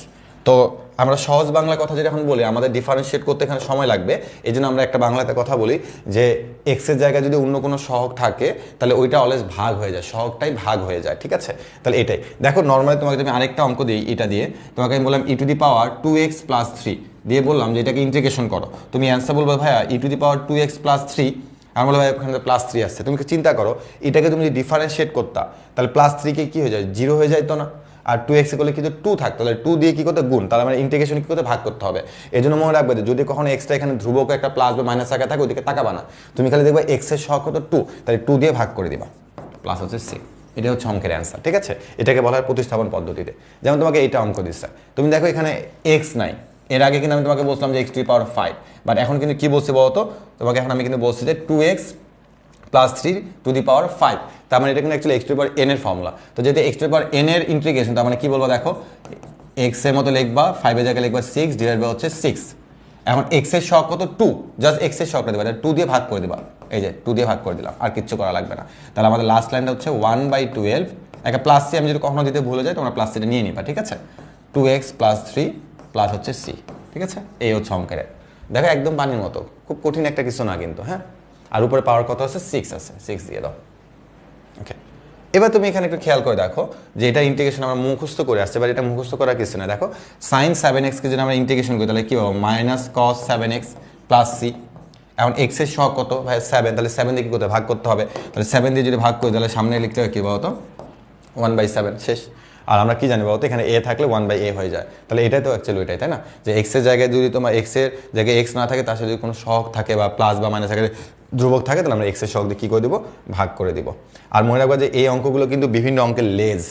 তো আমরা সহজ বাংলা কথা যেটা এখন বলি, আমাদের ডিফারেন্সিয়েট করতে এখানে সময় লাগবে, এই জন্য আমরা একটা বাংলাতে কথা বলি যে এক্সের জায়গায় যদি অন্য কোনো সহগ থাকে তাহলে ওইটা অলওয়েজ ভাগ হয়ে যায়, সহগটাই ভাগ হয়ে যায়। ঠিক আছে, তাহলে এটাই দেখো। নর্মালি তোমাকে আমি আরেকটা অঙ্ক দিই, এটা দিয়ে তোমাকে আমি বললাম ই টু দি পাওয়ার 2x + 3 দিয়ে বললাম যে এটাকে ইন্টিগ্রেশন করো। তুমি অ্যান্সার বলবো ভাইয়া ই টু দি পাওয়ার 2x + 3, আমি বলবো ভাই ওখানে +3 আসছে। তুমি চিন্তা করো, এটাকে তুমি যদি ডিফারেন্সিয়েট করতা তাহলে +3 কি হয়ে যায়? 0 হয়ে যায় তো না? আর 2x করলে কিন্তু 2 থাকতো, তাহলে 2 দিয়ে কি করতে? গুণ। তাহলে মানে ইন্টিগ্রেশন কি করতে? ভাগ করতে হবে। এই জন্য মনে রাখবে যে যদি কখনো এক্সটা এখানে ধ্রুবক একটা প্লাস বা মাইনাস আকারে থাকে, ওদিকে তাকাবা না, তুমি খালি দেখবে এক্স এর সহগ কত? 2, তাহলে 2 দিয়ে ভাগ করে দিবা, প্লাস হচ্ছে সি। এটা হচ্ছে অঙ্কের অ্যান্সার। ঠিক আছে, এটাকে বলা হয় প্রতিস্থাপন পদ্ধতিতে। যেমন তোমাকে এইটা অঙ্ক দিচ্ছে, তুমি দেখো এখানে এক্স নাই, এর আগে কিন্তু আমি তোমাকে বলছিলাম যে x two the power 5, but এখন কিন্তু কি বলছি বলতো তোমাকে? এখন আমি কিন্তু বলছি যে 2x + 3 টু দি পাওয়ার 5, তার মানে এটা কিন্তু actually x two the power n এর ফর্মুলা। তো যেহেতু x two the power n এর ইন্টিগ্রেশন, তার মানে কি বলবো দেখো, x এর মতো লিখবা 5 এর জায়গায় লিখবা 6 ডিভাইড বাই হচ্ছে 6। এখন x এর সহগ কত? 2, জাস্ট x এর সহগটা দিবা, 2 দিয়ে ভাগ করে দিবা, এই যে 2 দিয়ে ভাগ করে দিলাম, আর কিচ্ছু করা লাগবে না। তাহলে আমাদের লাস্ট লাইনটা হচ্ছে 1/12, একটা প্লাস সি আমি যদি কখনো দিতে ভুলে যাই তোমরা প্লাস সিটা নিয়ে নিবা। ঠিক আছে, 2x প্লাস 3 প্লাস হচ্ছে c, ঠিক আছে? এই হচ্ছে অঙ্কের। দেখো একদম পানির মতো, খুব কঠিন একটা কিছু না কিন্তু, হ্যাঁ। আর উপরে পাওয়ার কত আছে? 6 আছে, 6 দিয়ে দাও। ওকে, এবার তুমি এখানে একটু খেয়াল করে দেখো যে এটা ইন্টিগ্রেশন আমরা মুখস্থ করে আসছে, এবার এটা মুখস্থ করার কিছু না। দেখো sin 7x কে যদি আমরা ইন্টিগ্রেশন করি তাহলে কি হবে? Minus cos 7x plus c। এখন x এর সহগ কত ভাই? 7, তাহলে 7 দিয়ে কি করতে ভাগ করতে হবে, তাহলে 7 দিয়ে যদি ভাগ করি তাহলে সামনে লিখতে হবে কি বলতো? 1/7, শেষ। আর আমরা কি জানি বলতো? এখানে a থাকলে 1/a হয়ে যায়, তাহলে এটাই তো অ্যাকচুয়ালি ওইটাই, তাই না? যে x এর জায়গায় যদি তোমার x এর জায়গায় x না থাকে, তার সাথে যদি কোনো সহগ থাকে বা প্লাস বা মাইনাস থাকে, ধ্রুবক থাকে, তাহলে আমরা x এর সহগ দিয়ে কী করে দেবো? ভাগ করে দিব। আর মনে রাখবা যে এই অঙ্কগুলো কিন্তু বিভিন্ন অঙ্কের লেজ।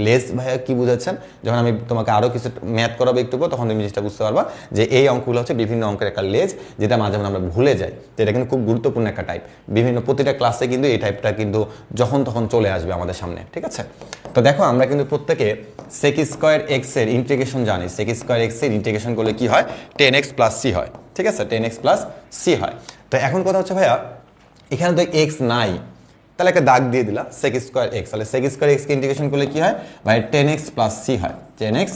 লেস ভাইয়া কি বুঝাচ্ছেন? যখন আমি তোমাকে আরও কিছু ম্যাথ করাবো একটু পর, তখন তুমি জিনিসটা বুঝতে পারবা যে এই অঙ্কগুলো হচ্ছে বিভিন্ন অঙ্কের একটা লেজ, যেটা মাঝে মাঝে আমরা ভুলে যাই। তো এটা কিন্তু খুব গুরুত্বপূর্ণ একটা টাইপ। বিভিন্ন প্রতিটা ক্লাসে কিন্তু এই টাইপটা কিন্তু যখন তখন চলে আসবে আমাদের সামনে, ঠিক আছে? তো দেখো আমরা কিন্তু প্রত্যেকে sec স্কোয়ার এক্স এর ইন্টিগ্রেশন জানি। sec স্কোয়ার এক্স এর ইন্টিগ্রেশন করলে কি হয়? 10x প্লাস c হয়, ঠিক আছে? 10x প্লাস c হয়। তো এখন কথা হচ্ছে ভাইয়া, এখানে তো x নাই, তাহলে একটা দাগ দিয়ে দিলা sec স্কোয়ার এক্স, তাহলে sec স্কোয়ার এক্স কে ইন্টিগ্রেশন করলে কি হয় ভাই? 10x প্লাস c হয়, 10x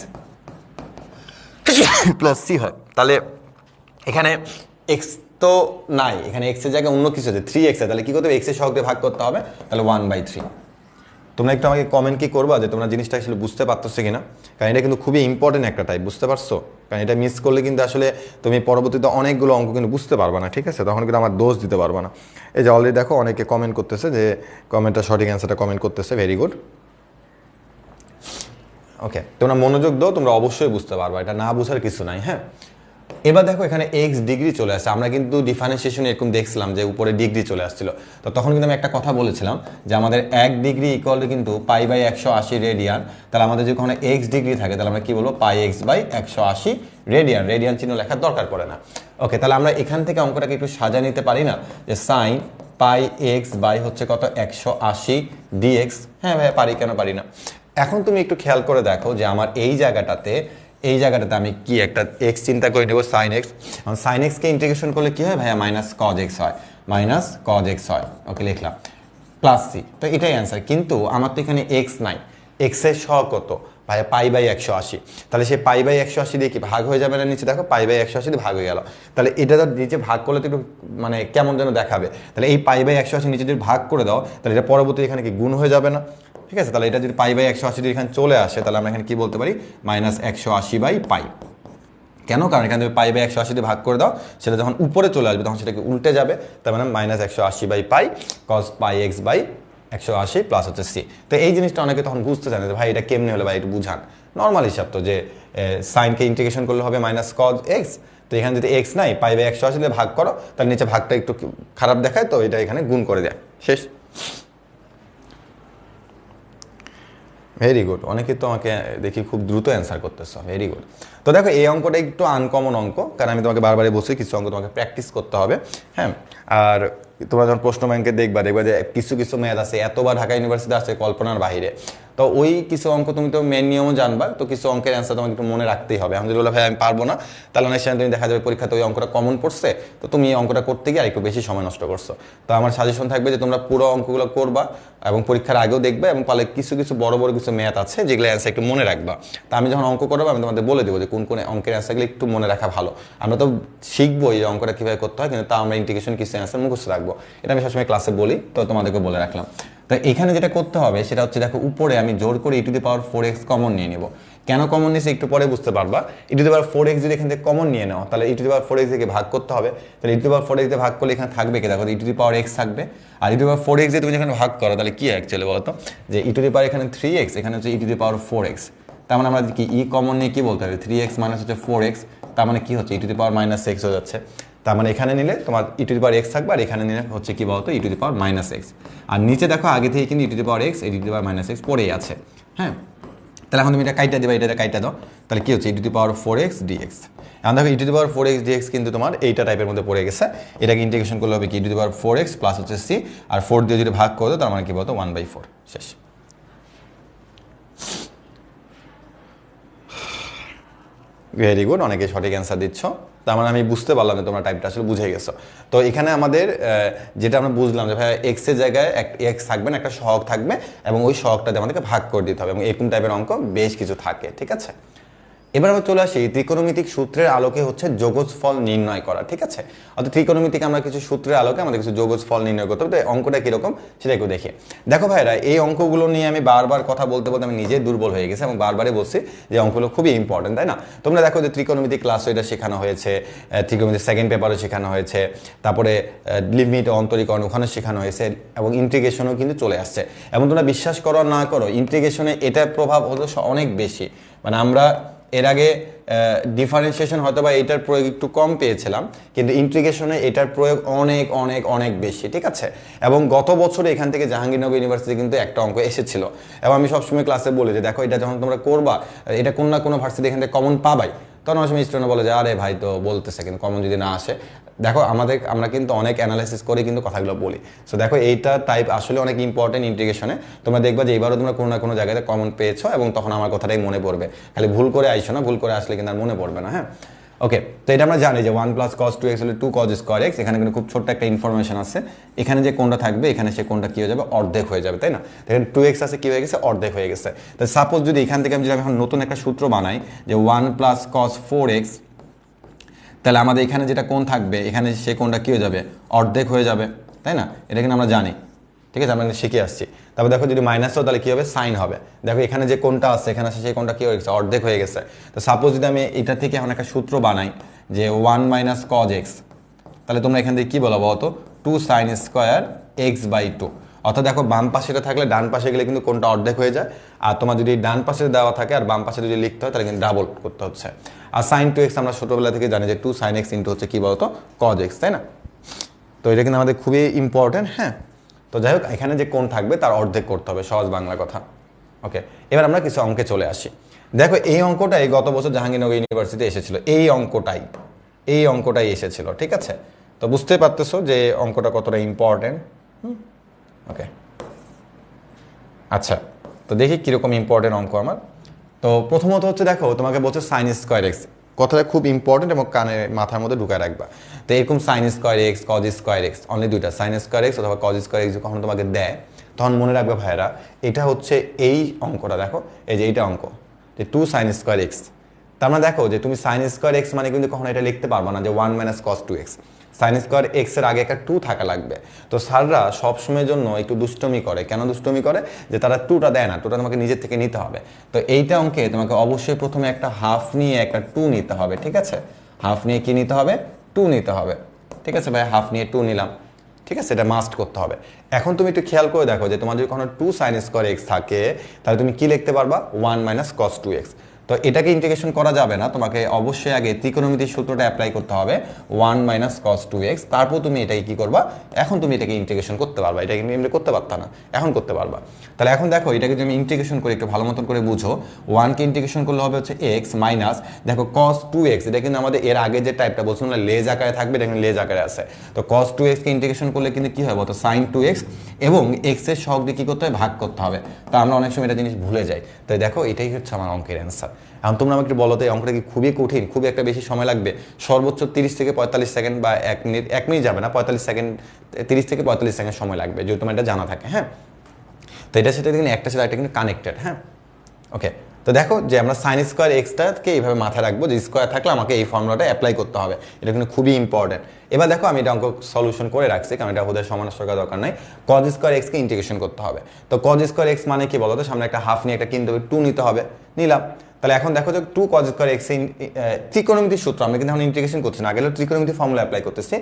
প্লাস c হয়। তাহলে এখানে x তো নাই, এখানে x এর জায়গায় অন্য কিছু আছে, 3x আছে, তাহলে কি করতে হবে? x এর সহগ দিয়ে ভাগ করতে হবে, তাহলে 1/3। তোমরা একটু আমাকে কমেন্ট কি করবা যে তোমরা জিনিসটা আসলে বুঝতে পারতেছো কিনা, কারণ এটা কিন্তু খুবই ইম্পর্টেন্ট একটা টাইপ, বুঝতে পারছো? কারণ এটা মিস করলে কিন্তু আসলে তুমি পরবর্তীতে অনেকগুলো অঙ্ক কিন্তু বুঝতে পারবা না, ঠিক আছে? তখন কিন্তু আমার দোষ দিতে পারবা না। এই যে অলরেডি দেখো অনেকে কমেন্ট করতেছে, যে কমেন্টটা সঠিক অ্যান্সারটা কমেন্ট করতেছে, ভেরি গুড। ওকে, তোমরা মনোযোগ দাও, তোমরা অবশ্যই বুঝতে পারবা, এটা না বোঝার কিছু নাই, হ্যাঁ। এবার দেখো এখানে এক্স ডিগ্রি চলে আসছে, আমরা কিন্তু ডিফারেন্সিয়েশনে এরকম দেখছিলাম যে উপরে ডিগ্রি চলে আসছিল। তো তখন কিন্তু আমি একটা কথা বলেছিলাম যে আমাদের 1 ডিগ্রি ইকুয়াল টু কিন্তু π/180 রেডিয়ান। তাহলে আমাদের যদি ওখানে এক্স ডিগ্রি থাকে তাহলে আমরা কি বলবো? πx/180 radian. রেডিয়ান চিহ্ন লেখার দরকার পড়ে না। ওকে, তাহলে আমরা এখান থেকে অঙ্কটাকে একটু সাজা নিতে পারি না, যে সাইন πx বাই হচ্ছে কত? 180 dx। হ্যাঁ ভাইয়া পারি, কেন পারি না? এখন তুমি একটু খেয়াল করে দেখো যে আমার এই জায়গাটাতে আমি কি একটা এক্স চিন্তা করে নেব, সাইন এক্স। সাইন এক্সকে ইন্টিগ্রেশন করলে কি হয় ভাইয়া? মাইনাস কজ এক্স হয়, মাইনাস কজ এক্স হয়। ওকে, লিখলাম প্লাস সি। তো এটাই অ্যান্সার, কিন্তু আমার তো এখানে এক্স নাই। এক্স এর সহগ কত ভাইয়া? π/180। তাহলে সেই π/180 দিয়ে কি ভাগ হয়ে যাবে না? নিচে দেখো π/180 দিয়ে ভাগ হয়ে গেল। তাহলে এটা তো নিচে ভাগ করলে তো একটু মানে কেমন যেন দেখাবে। তাহলে এই π/180 নিচে যদি ভাগ করে দাও, তাহলে এটা পরবর্তী এখানে কি গুণ হয়ে যাবে না? ঠিক আছে, তাহলে এটা যদি π/180 যদি এখানে চলে আসে, তাহলে আমরা এখানে কি বলতে পারি? -180/π। কেন? কারণ এখানে তুমি π/180 দিয়ে ভাগ করে দাও, সেটা যখন উপরে চলে আসবে তখন সেটাকে উল্টে যাবে। তার মানে -180/π cos πx/180 প্লাস হচ্ছে c। তো এই জিনিসটা অনেকে তখন বুঝতে চায় না যে ভাই এটা কেমনে হলো, ভাই একটু বুঝান। নর্মাল হিসাব তো, যে সাইনকে ইন্টিগ্রেশন করলে হবে মাইনাস cos x। তো এখানে যদি x নাই, π/180 দিয়ে ভাগ করো, তাহলে নিচে ভাগটা একটু খারাপ দেখায়, তো এটা এখানে গুণ করে দেয়, শেষ। ভেরি গুড, অনেকে তো আমাকে দেখি খুব দ্রুত অ্যান্সার করতেছো, ভেরি গুড। তো দেখো এই অঙ্কটা একটু আনকমন অঙ্ক, কারণ আমি তোমাকে বারবারই বলছি কিছু অঙ্ক তোমাকে প্র্যাকটিস করতে হবে, হ্যাঁ। আর তোমরা যখন প্রশ্ন ব্যাংকে দেখবা যে কিছু কিছু ম্যাথ আছে এতবার ঢাকা ইউনিভার্সিটি আছে কল্পনার বাইরে। তো ওই কিছু অঙ্ক তুমি তো মেন নিয়মও জানবা, তো কিছু অঙ্কের অ্যান্সার তোমাকে একটু মনে রাখতেই হবে। আমি যদি বলে ভাই আমি পারবো না, তাহলে অনেক সময় তুমি দেখা যাবে পরীক্ষাতে ওই অঙ্কটা কমন পড়ছে, তো তুমি এই অঙ্কটা করতে গিয়ে আরেকটু বেশি সময় নষ্ট করছো। তো আমার সাজেশন থাকবে যে তোমরা পুরো অঙ্কগুলো করবা এবং পরীক্ষার আগেও দেখবে, এবং পালে কিছু কিছু বড় বড় কিছু ম্যাথ আছে যেগুলো অ্যান্সার একটু মনে রাখবা। তা আমি যখন অঙ্ক করবো আমি তোমাদের বলে দেবো যে কোন কোন অঙ্কের অ্যান্সারগুলো একটু মনে রাখা ভালো। আমরা তো শিখবো এই অঙ্কটা কীভাবে করতে হয়, কিন্তু তা আমরা ইন্টিগ্রেশন কিছু অ্যান্সার মুখস্থ রাখবো, এটা আমি সবসময় ক্লাসে বলি, তো তোমাদেরকে বলে রাখলাম। তো এখানে যেটা করতে হবে সেটা হচ্ছে, দেখো উপরে আমি জোর করে e⁴x কমন নিয়ে নেব। কেন কমন নিয়েছি একটু পরে বুঝতে পারবা। e⁴x যদি এখান থেকে কমন নিয়ে নাও, তাহলে e⁴x থেকে ভাগ করতে হবে। তাহলে e⁴x দিয়ে ভাগ করলে এখানে থাকবে কি? দেখো e⁴x থাকবে, আর e⁴x দিয়ে তুমি যখন ভাগ করো তাহলে কি অ্যাকচুয়ালি বলতো, যে এখানে 3x, এখানে হচ্ছে e⁴x। তার মানে আমরা কি ই কমন নিয়ে কি বলতে হবে? 3x মাইনাস হচ্ছে 4x, তার মানে কি হচ্ছে? e⁻−x হয়ে যাচ্ছে। তার মানে এখানে নিলে তোমার e⁻x থাকবে, আর এখানে নিলে হচ্ছে কি বলতো? e⁻−x। আর নিচে দেখো আগে থেকে কিন্তু e⁻x e⁻−x পড়েই আছে, হ্যাঁ। তাহলে এখন তুমি এটা কাইটা দিবা, এটা কাইটা দাও, তাহলে কি হচ্ছে? e⁴x dx। এখন দেখো e⁴x dx কিন্তু তোমার এইটা টাইপের মধ্যে পড়ে গেছে। এটাকে ইন্টিগ্রেশন করলে হবে কি? e⁴x প্লাস হচ্ছে c, আর 4 দিয়ে যদি ভাগ করে দাও তার মানে কি বলতো? 1/4, শেষ। ভেরি গুড, অনেকে সঠিক অ্যান্সার দিচ্ছ। তার মানে আমি বুঝতে পারলাম যে তোমরা টাইপটা আসলে বুঝে গেছো। তো এখানে আমাদের যেটা আমরা বুঝলাম যে ভাই এক্স এর জায়গায় এক্স থাকবে না, একটা সহগ থাকবে, এবং ওই সহগটা আমাদেরকে ভাগ করে দিতে হবে, এবং এরকম টাইপের অঙ্ক বেশ কিছু থাকে, ঠিক আছে। এবার আমরা চলে আসি ত্রিকোণমিতিক সূত্রের আলোকে হচ্ছে যোগফল নির্ণয় করা, ঠিক আছে। অর্থাৎ ত্রিকোণমিতিক আমরা কিছু সূত্রের আলোকে আমাদের কিছু যোগফল নির্ণয় করতে হবে। তো অঙ্কটা কিরকম সেটা একটু দেখি। দেখো ভাইরা, এই অঙ্কগুলো নিয়ে আমি বারবার কথা বলতে বলতে আমি নিজে দুর্বল হয়ে গেছি এবং বারবারই বলছি যে অঙ্কগুলো খুবই ইম্পর্টেন্ট, তাই না? তোমরা দেখো যে ত্রিকোণমিতিক ক্লাসও এটা শেখানো হয়েছে, ত্রিকোণমিতিক সেকেন্ড পেপারও শেখানো হয়েছে, তারপরে লিমিট অন্তরীকরণ ওখানে শেখানো হয়েছে এবং ইন্টিগ্রেশনও কিন্তু চলে আসছে। এবং তোমরা বিশ্বাস করো না করো, ইন্টিগ্রেশনে এটার প্রভাব হলো অনেক বেশি। মানে আমরা এর আগে ডিফারেন্সিয়েশন হয়তো বা এটার প্রয়োগ একটু কম পেয়েছিলাম, কিন্তু ইন্টিগ্রেশনে এটার প্রয়োগ অনেক অনেক অনেক বেশি, ঠিক আছে। এবং গত বছরে এখান থেকে জাহাঙ্গীরনগর ইউনিভার্সিটি কিন্তু একটা অঙ্ক এসেছিল এবং আমি সবসময় ক্লাসে বলি যে দেখো এটা যখন তোমরা করবা, এটা কোনো না কোনো ভার্সিটি এখান থেকে কমন পাবাই। তখন অনেক সময় স্টুডেন্ট বলে যে আরে ভাই তো বলতেছে কিন্তু কমন যদি না আসে। দেখো আমরা কিন্তু অনেক অ্যানালাইসিস করে কিন্তু কথাগুলো বলি। সো দেখো এইটা টাইপ আসলে অনেক ইম্পর্টেন্ট ইন্টিগ্রেশনে। তোমরা দেখবা যে এবারও তোমরা কোনো না কোনো জায়গাতে কমন পেয়েছো এবং তখন আমার কথাটাই মনে পড়বে। খালি ভুল করে আইসো না, ভুল করে আসলে কিন্তু আর মনে পড়বে না। হ্যাঁ, ওকে। তো এটা আমরা জানি যে 1 + cos 2x হলে 2 cos স্কোয়ার x। এখানে কিন্তু খুব ছোট্ট একটা ইনফরমেশন আছে, এখানে যে কোণটা থাকবে এখানে সে কোণটা কি হয়ে যাবে, অর্ধেক হয়ে যাবে, তাই না? এখানে 2x আছে, কি হয়ে গেছে, অর্ধেক হয়ে গেছে। তো সাপোজ যদি এখান থেকে আমি এখন নতুন একটা সূত্র বানাই যে 1 + cos 4x, তাহলে আমাদের এখানে যেটা কোণ থাকবে এখানে সে কোণটা কী হয়ে যাবে, অর্ধেক হয়ে যাবে, তাই না? এটা কিন্তু আমরা জানি, ঠিক আছে, আমরা শিখে আসছি। তারপর দেখো যদি মাইনাস হয় তাহলে কী হবে, সাইন হবে। দেখো এখানে যে কোণটা আছে এখানে সেই কোণটা কী হয়ে গেছে, অর্ধেক হয়ে গেছে। তো সাপোজ যদি আমি এটা থেকে এখন একটা সূত্র বানাই যে 1 - cos x, তাহলে তোমরা এখান থেকে কী বলো বলতো, 2 sin স্কোয়ার x/2। অর্থাৎ দেখো বাম পাশেটা থাকলে ডান পাশে গেলে কিন্তু কোণটা অর্ধেক হয়ে যায়, আর তোমার যদি ডান পাশে দেওয়া থাকে আর বাম পাশে যদি লিখতে হয় তাহলে কিন্তু ডাবল করতে হচ্ছে। আর sin 2x আমরা ছোটোবেলা থেকে জানি যে 2 sin x ইন্টু হচ্ছে কী বলতো, cos x, তাই না? তো এটা কিন্তু আমাদের খুবই ইম্পর্টেন্ট। হ্যাঁ, তো যাই হোক এখানে যে কোণ থাকবে তার অর্ধেক করতে হবে, সহজ বাংলা কথা। ওকে, এবার আমরা কিছু অঙ্কে চলে আসি। দেখো এই অঙ্কটাই গত বছর জাহাঙ্গীরনগর ইউনিভার্সিটি এসেছিল, এই অঙ্কটাই এসেছিল, ঠিক আছে। তো বুঝতে পারতেছো যে অঙ্কটা কতটা ইম্পর্টেন্ট। ওকে, আচ্ছা, তো দেখি কীরকম ইম্পর্টেন্ট অঙ্ক আমার। তো প্রথমত হচ্ছে দেখো তোমাকে বলছে sin স্কোয়ার এক্স, কথাটা খুব ইম্পর্টেন্ট এবং কানে মাথার মধ্যে ঢুকায় রাখবা। তো এরকম sin square x, cos square x, only দুইটা, sin স্কোয়ার এক্স অথবা cos স্কোয়ার এক্স কখনো তোমাকে দেয় তখন মনে রাখবে ভাইয়েরা এটা হচ্ছে এই অঙ্কটা। দেখো এই যে এইটা অঙ্ক যে 2 sin স্কোয়ার এক্স, তার মানে দেখো যে তুমি sin স্কোয়ার এক্স মানে কিন্তু কখনো এটা লিখতে পারবা না যে 1 - cos 2x। sin square x এর আগে একটা 2 থাকা লাগবে। তো স্যাররা সবসময়ের জন্য একটু দুষ্টমি করে, কেন দুষ্টমি করে, যে তারা 2টা দেয় না, 2টা তোমাকে নিজের থেকে নিতে হবে। তো এইটা অঙ্কে তোমাকে অবশ্যই প্রথমে একটা হাফ নিয়ে একটা 2 নিতে হবে, ঠিক আছে। হাফ নিয়ে কি নিতে হবে, 2 নিতে হবে, ঠিক আছে ভাই। হাফ নিয়ে 2 নিলাম, ঠিক আছে, এটা মাস্ট করতে হবে। এখন তুমি একটু খেয়াল করে দেখো যে তোমার যদি কোনো 2 sin স্কোয়ার এক্স থাকে তাহলে তুমি কি লিখতে পারবা, 1 - cos 2x। তো এটাকে ইন্টিগ্রেশন করা যাবে না, তোমাকে অবশ্যই আগে ত্রিকোণমিতির সূত্রটা অ্যাপ্লাই করতে হবে 1 - cos 2x। তারপর তুমি এটাকে কি করবা, এখন তুমি এটাকে ইন্টিগ্রেশন করতে পারবা, এটা কিন্তু এমনি করতে পারতা না, এখন করতে পারবা। তাহলে এখন দেখো এটাকে যদি আমি ইন্টিগ্রেশন করি, একটু ভালো মতন করে বুঝো। 1কে ইন্টিগ্রেশন করলে হবে হচ্ছে x মাইনাস, দেখো cos 2x, এটা কিন্তু আমাদের এর আগে যে টাইপটা বলছিলাম না লেজ আকারে থাকবে, এটা কিন্তু লেজ আকারে আছে। তো cos 2x কে ইন্টিগ্রেশন করলে কিন্তু কি হবে, তো sin 2x এবং x এর সহগ দিয়ে কি করতে হবে, ভাগ করতে হবে। তো আমরা অনেক সময় এটা জিনিস ভুলে যাই। তাই দেখো এটাই হচ্ছে আমার অঙ্কের অ্যান্সার। এখন তোমরা আমাকে একটু বলো তো এই অঙ্কটা কি খুবই কঠিন, খুবই একটা বেশি সময় লাগবে? সর্বোচ্চ 30 থেকে 45 সেকেন্ড বা 1 মিনিট যাবে না, 45 সেকেন্ড, 30 থেকে 45 সেকেন্ড সময় লাগবে যদি তোমার এটা জানা থাকে। হ্যাঁ, তো এটা সেটা কিন্তু একটা সাথে একটা কিন্তু কানেক্টেড। হ্যাঁ, ওকে। তো দেখো যে আমরা sin স্কোয়ার এক্সটাকে এইভাবে মাথায় রাখবো যে স্কোয়ার থাকলে আমাকে এই ফর্মুলাটা অ্যাপ্লাই করতে হবে, এটা কিন্তু খুবই ইম্পর্টেন্ট। এবার দেখো আমি এটা অঙ্ক সলিউশন করে রাখছি, কারণ এটা ওদের সমান করার দরকার নাই। cos স্কোয়ার এক্সকে ইন্টিগ্রেশন করতে হবে। তো cos স্কোয়ার এক্স মানে কি বলো তো, সামনে একটা হাফ নিয়ে একটা কিনতে হবে, 2 নিতে হবে, নিলাম। তাহলে এখন দেখো যে 2 cos স্কোয়ার এক্স ত্রিকোণমিতির সূত্র, আমরা কিন্তু এখন ইন্টিগ্রেশন করছি না, আগে ত্রিকোণমিতির ফর্মুলা অ্যাপ্লাই করতেছি।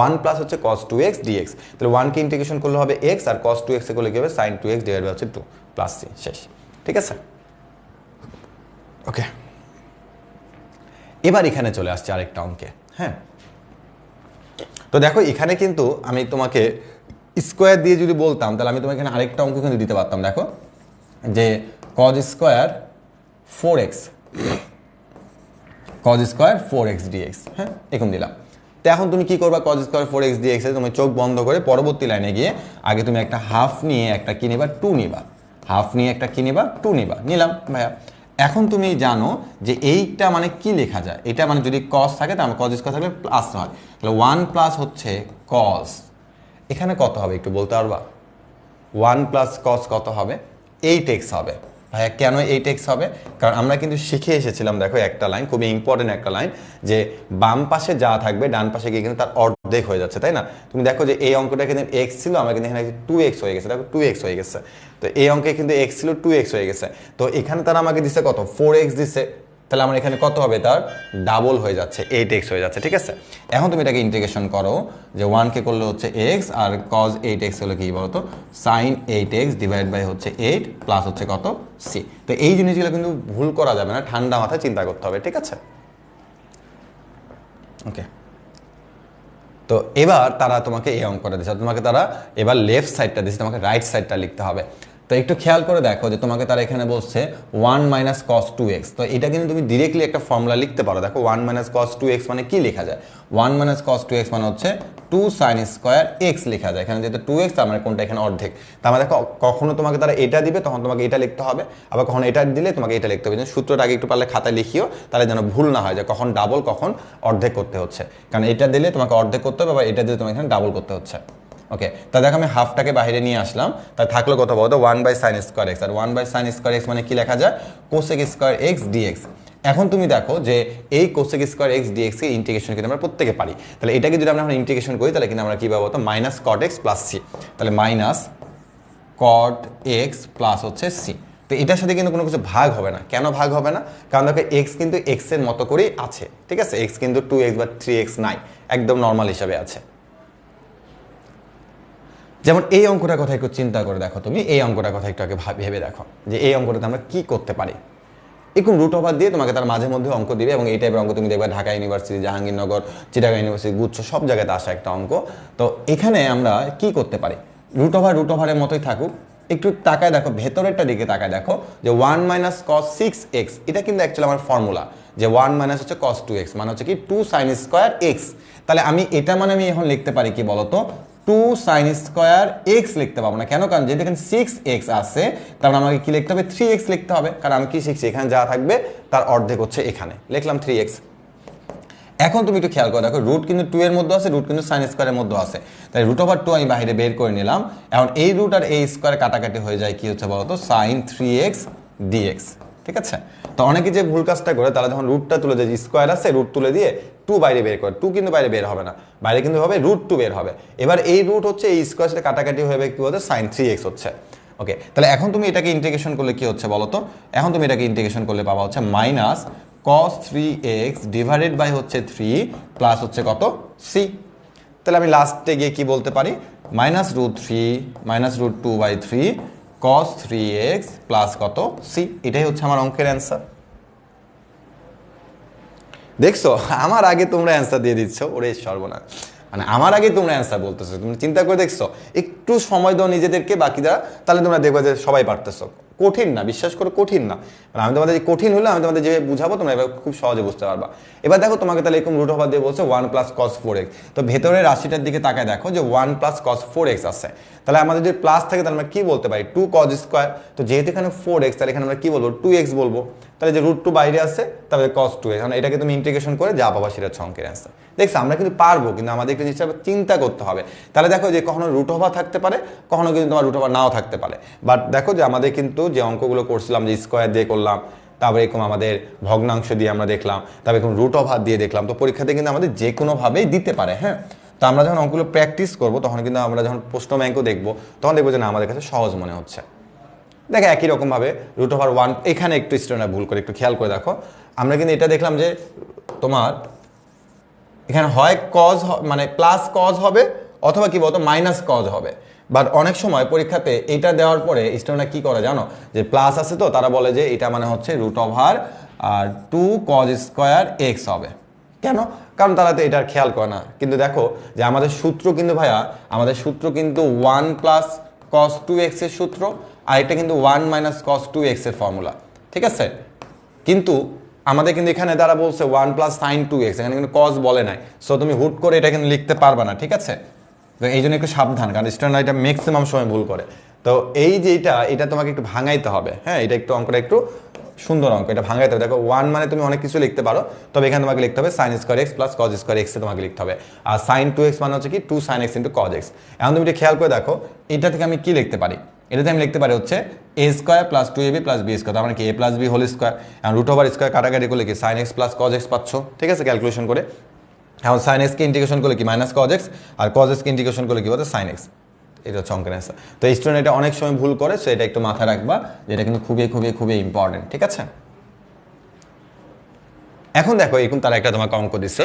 1 প্লাস হচ্ছে cos 2x dx। তাহলে 1 কে ইন্টিগ্রেশন করলে হবে x, আর cos 2x এ করলে কি হবে, sin 2x ডিভাইড বাই হচ্ছে 2 প্লাস c, শেষ, ঠিক আছে। ওকে, এবার এখানে চলে আসছে আরেকটা অঙ্কে। হ্যাঁ, তো দেখো এখানে কিন্তু আমি তোমাকে স্কোয়ার দিয়ে যদি বলতাম তাহলে আমি তোমাকে এখানে আরেকটা অঙ্ক কিন্তু দিতে পারতাম। দেখো যে cos square 4x, cos square 4x dx। হ্যাঁ, এরকম দিলাম। তো এখন তুমি কি করবা, cos স্কোয়ার 4x dx এ তুমি চোখ বন্ধ করে পরবর্তী লাইনে গিয়ে আগে তুমি একটা হাফ নিয়ে একটা কি নিবা, 2 নিবা, হাফ নিয়ে একটা কি নিবা, 2 নিবা, নিলাম ভাইয়া। এখন তুমি জানো যে এইটা মানে কি লেখা যায়, এটা মানে যদি cos থাকে তাহলে cos স্কোয়ার থাকলে প্লাস হয়, তাহলে 1 প্লাস হচ্ছে cos, এখানে কত হবে একটু বলতে পারবা? 1 প্লাস cos কত হবে, 8x হবে ভাইয়া কেন 8x হবে? কারণ আমরা কিন্তু শিখে এসেছিলাম, দেখো একটা লাইন, খুবই ইম্পর্টেন্ট একটা লাইন, যে বাম পাশে যা থাকবে ডান পাশে গিয়ে কিন্তু তার অর্ধেক হয়ে যাচ্ছে, তাই না? তুমি দেখো যে এই অঙ্কটা কিন্তু x ছিল, আমার কিন্তু এখানে 2x হয়ে গেছে, দেখো 2x হয়ে গেছে। তো এই অঙ্কে কিন্তু x ছিল 2x হয়ে গেছে, তো এখানে তারা আমাকে দিচ্ছে কত, 4x দিচ্ছে, তাহলে আমার এখানে কত হবে, তার ডাবল হয়ে যাচ্ছে, 8x হয়ে যাচ্ছে, ঠিক আছে? এখন তুমি এটাকে ইন্টিগ্রেশন করো, যে 1 কে করলে হচ্ছে x আর cos 8x হলো কি বলতো, sin 8x ডিভাইড বাই হচ্ছে 8 প্লাস হচ্ছে কত, c। তো এই জিনিসগুলো কিন্তু ভুল করা যাবে না, ঠান্ডা মাথায় চিন্তা করতে হবে, ঠিক আছে? ওকে, তো এবার তারা তোমাকে এই অঙ্কটা দিচ্ছে, তোমাকে তারা এবার লেফট সাইডটা দিচ্ছে, তোমাকে রাইট সাইডটা লিখতে হবে। তো একটু খেয়াল করে দেখো যে তোমাকে তারা এখানে বলছে 1 মাইনাস কস 2x, তো এটা কিন্তু তুমি ডিরেক্টলি একটা ফর্মুলা লিখতে পারো। দেখো 1 মাইনাস কস 2x মানে কি লেখা যায়, 1 মাইনাস কস 2x মানে হচ্ছে 2 সাইন স্কোয়ার x লেখা যায়, এখানে যেহেতু 2x তার মানে কোনটা এখানে অর্ধেক। তার মানে দেখো কখনো তোমাকে তারা এটা দিবে তখন তোমাকে এটা লিখতে হবে, আবার কখনো এটা দিলে তোমাকে এটা লিখতে হবে। সূত্রটা আগে একটু পারলে খাতায় লিখিও, তাহলে যেন ভুল না হয় যে কখন ডাবল কখন অর্ধেক করতে হচ্ছে, কারণ এটা দিলে তোমাকে অর্ধেক করতে হবে, আবার এটা দিলে তোমাকে এখানে ডাবল করতে হচ্ছে। ওকে, তা দেখো আমি হাফটাকে বাইরে নিয়ে আসলাম, তাই থাকলো কত বলতো 1 বাই সাইন স্কোয়ার এক্স, আর 1 বাই সাইন স্কোয়ার এক্স মানে কি লেখা যায়, কোসেক স্কোয়ার এক্স ডিএক্স। এখন তুমি দেখো যে এই কোসেক স্কোয়ার এক্স ডিএক্স কে ইন্টিগ্রেশন কিন্তু আমরা প্রত্যেকে পারি, তাহলে এটাকে যদি আমরা এখন ইন্টিগ্রেশন করি তাহলে কিন্তু আমরা কি পাবো, তো minus cot X plus C, তাহলে মাইনাস কট এক্স প্লাস হচ্ছে সি। তো এটার সাথে কিন্তু কোনো কিছু ভাগ হবে না, কেন ভাগ হবে না, কারণ দেখো এক্স কিন্তু এক্স এর মতো করেই আছে, ঠিক আছে? এক্স কিন্তু 2x বা 3x নাই, একদম নর্মাল হিসাবে আছে। যেমন এই অঙ্কটার কথা একটু চিন্তা করে দেখো, তুমি এই অঙ্কটার কথা একটু আগে ভেবে দেখো যে এই অঙ্কটাতে আমরা কি করতে পারি। এরকম রুট ওভার দিয়ে তোমাকে তার মাঝে মধ্যে অঙ্ক দিবে, এবং এই টাইপের অঙ্ক তুমি দেখবে ঢাকা ইউনিভার্সিটি, জাহাঙ্গীরনগর, চিটাগাং ইউনিভার্সিটি, গুচ্ছ সব জায়গাতে আসা একটা অঙ্ক। তো এখানে আমরা কি করতে পারি, রুট ওভারের মতোই থাকুক, একটু তাকায় দেখো ভেতরেরটা দিকে তাকায় দেখো যে 1 মাইনাস কস 6x, এটা কিন্তু অ্যাকচুয়ালি আমার ফর্মুলা, যে 1 মাইনাস হচ্ছে কস 2x মানে হচ্ছে কি 2 সাইন স্কোয়ার এক্স। তাহলে আমি এটা মানে আমি এখন লিখতে পারি কি বলতো, 2 সাইন স্কোয়ার এক্স লিখতে পারবো না, কেন, কারণ যেহেতু এখানে 6x আছে তার মানে আমাকে কি লিখতে হবে, 3x লিখতে হবে, কারণ আমি কি শিখছি, এখানে যা থাকবে তার অর্ধেক হচ্ছে এখানে, লিখলাম 3x। এখন তুমি একটু খেয়াল করে দেখো রুট কিন্তু 2 এর মধ্যে আছে, রুট কিন্তু সাইন স্কোয়ারের মধ্যে আছে, তাই রুট ওভার 2 আমি বাইরে বের করে নিলাম। এখন এই রুট আর এই স্কোয়ার কাটাকাটি হয়ে যায়, কি হচ্ছে বলতো, সাইন 3x dx, ঠিক আছে? তো অনেকে যে ভুল কাজটা করে, তারা যখন রুটটা তুলে দেয়, স্কোয়ার আছে রুট তুলে দিয়ে 2 বাইরে বের করে, 2 কিন্তু বাইরে বের হবে না, বাইরে কিন্তু হবে রুট 2 বের হবে। এবার এই রুট হচ্ছে এই স্কোয়ার সাথে কাটাকাটি হয়ে কি হচ্ছে, সাইন 3x হচ্ছে। ওকে, তাহলে এখন তুমি এটাকে ইন্টিগ্রেশন করলে কি হচ্ছে বলতো, এখন তুমি এটাকে ইন্টিগ্রেশন করলে পাবা হচ্ছে minus cos 3x divided by হচ্ছে 3 প্লাস হচ্ছে কত, c। তাহলে আমি লাস্টে গিয়ে কি বলতে পারি, minus root 3 minus root 2 by 3 cos 3x plus কত, c। এটাই হচ্ছে আমার অঙ্কের অ্যান্সার। দেখছো আমার আগে তোমরা অ্যান্সার দিয়ে দিচ্ছ, ওরে সর্বনাশ, মানে আমার আগে তোমরা অ্যান্সার বলতেছো, তুমি চিন্তা করে দেখছো, একটু সময় দাও নিজেদেরকে বাকিরা, তাহলে তোমরা দেখবে যে সবাই পারতেছো। কঠিন না, বিশ্বাস করো কঠিন না, মানে আমি তোমাদের কঠিন হলে আমি তোমাদের যেভাবে বুঝাবো তোমরা এবার খুব সহজে বুঝতে পারবা। এবার দেখো তোমাকে তাহলে এরকম রুট ওভার দিয়ে বলছে 1 প্লাস কস 4x, তো ভেতরের রাশিটার দিকে তাকায় দেখো যে 1 প্লাস কস 4x আছে, তাহলে আমাদের যদি প্লাস থাকে তাহলে আমরা কি বলতে পারি, 2 cos স্কোয়ার, তো যেহেতু এখানে 4x তাহলে এখানে আমরা কি বলবো, 2x বলবো, তাহলে যে রুট 2 বাইরে আছে তাহলে cos 2x, মানে এটাকে তুমি ইন্টিগ্রেশন করে যা পাবা সেটা হচ্ছে অঙ্কের অ্যান্সার। দেখছো আমরা কিন্তু পারবো, কিন্তু আমাদের একটু জিনিসটা চিন্তা করতে হবে। তাহলে দেখো যে কখনো রুট ওভার থাকতে পারে, কখনো কিন্তু তোমার রুট ওভার নাও থাকতে পারে, বাট দেখো যে আমাদের কিন্তু যে অঙ্কগুলো করছিলাম যে স্কোয়ার দিয়ে করলাম, তারপরে এরকম আমাদের ভগ্নাংশ দিয়ে আমরা দেখলাম, তারপরে এরকম রুট ওভার দিয়ে দেখলাম, তো পরীক্ষাতে কিন্তু আমাদের যে কোনোভাবেই দিতে পারে। হ্যাঁ, তো আমরা যখন অঙ্কগুলো প্র্যাকটিস করবো তখন কিন্তু আমরা যখন প্রশ্ন ব্যাংকও দেখবো তখন দেখবো যে না আমাদের কাছে সহজ মনে হচ্ছে। দেখো একই রকমভাবে রুট ওভার 1, এখানে একটু স্টুডেন্টরা ভুল করে একটু খেয়াল করে দেখো, আমরা কিন্তু এটা দেখলাম যে তোমার এখানে হয় কজ মানে প্লাস কজ হবে অথবা কি বলতো মাইনাস কজ হবে, বাট অনেক সময় পরীক্ষাতে এটা দেওয়ার পরে স্টুডেন্টরা কি করে জানো, যে প্লাস আছে তো তারা বলে যে এটা মানে হচ্ছে রুট ওভার আর 2 cos স্কোয়ার এক্স হবে। কেন, কারণ তারা তো এটার খেয়াল করে না। কিন্তু দেখো যে আমাদের সূত্র কিন্তু ভাইয়া, আমাদের সূত্র কিন্তু 1 প্লাস cos 2x এর সূত্র, আর এটা কিন্তু 1 মাইনাস cos 2x এর ফর্মুলা, ঠিক আছে? কিন্তু আমাদের কিন্তু এখানে তারা বলছে 1 প্লাস সাইন 2x, এখানে কিন্তু cos বলে নাই, সো তুমি হুট করে এটা কিন্তু লিখতে পারবে না, ঠিক আছে? তো এই জন্য একটু সাবধান, কারণ স্টুডেন্টরা এটা ম্যাক্সিমাম সময় ভুল করে। তো এই যে এটা তোমাকে একটু ভাঙাইতে হবে। হ্যাঁ, এটা একটু অঙ্কটা একটু সুন্দর অঙ্ক, এটা ভাঙাইতে হবে। দেখো 1 মানে তুমি অনেক কিছু লিখতে পারো, তবে এখানে তোমাকে লিখতে হবে sign square x plus cos square x তোমাকে লিখতে হবে, আর সাইন 2x মানে হচ্ছে কি 2 sine x into cos X. এখন তুমি এটা খেয়াল করে দেখো, এটা থেকে আমি কি লিখতে পারি, এটাতে আমি লিখতে পারি হচ্ছে a square plus 2ab plus b square, তার মানে কি a plus b whole square. এখন রুট ওভার স্কোয়ার কাটাকাটি করলে কি sine x plus cos x পাচ্ছ, ঠিক আছে, ক্যালকুলেশন করে। এখন সাইন এক্সকে ইন্টিগ্রেশন করলে কি মাইনাস কজ এক্স, আর কজ এক্সকে ইন্টিগ্রেশন করলে কি বলতে সাইন এক্স। এটা হচ্ছে অঙ্কের অ্যান্সার। তো স্টুডেন্ট এটা অনেক সময় ভুল করে, সো এটা একটু মাথায় রাখবা, যেটা কিন্তু খুবই খুবই খুবই ইম্পর্টেন্ট, ঠিক আছে। এখন দেখো এরকম তারা একটা তোমাকে অঙ্ক দিচ্ছে।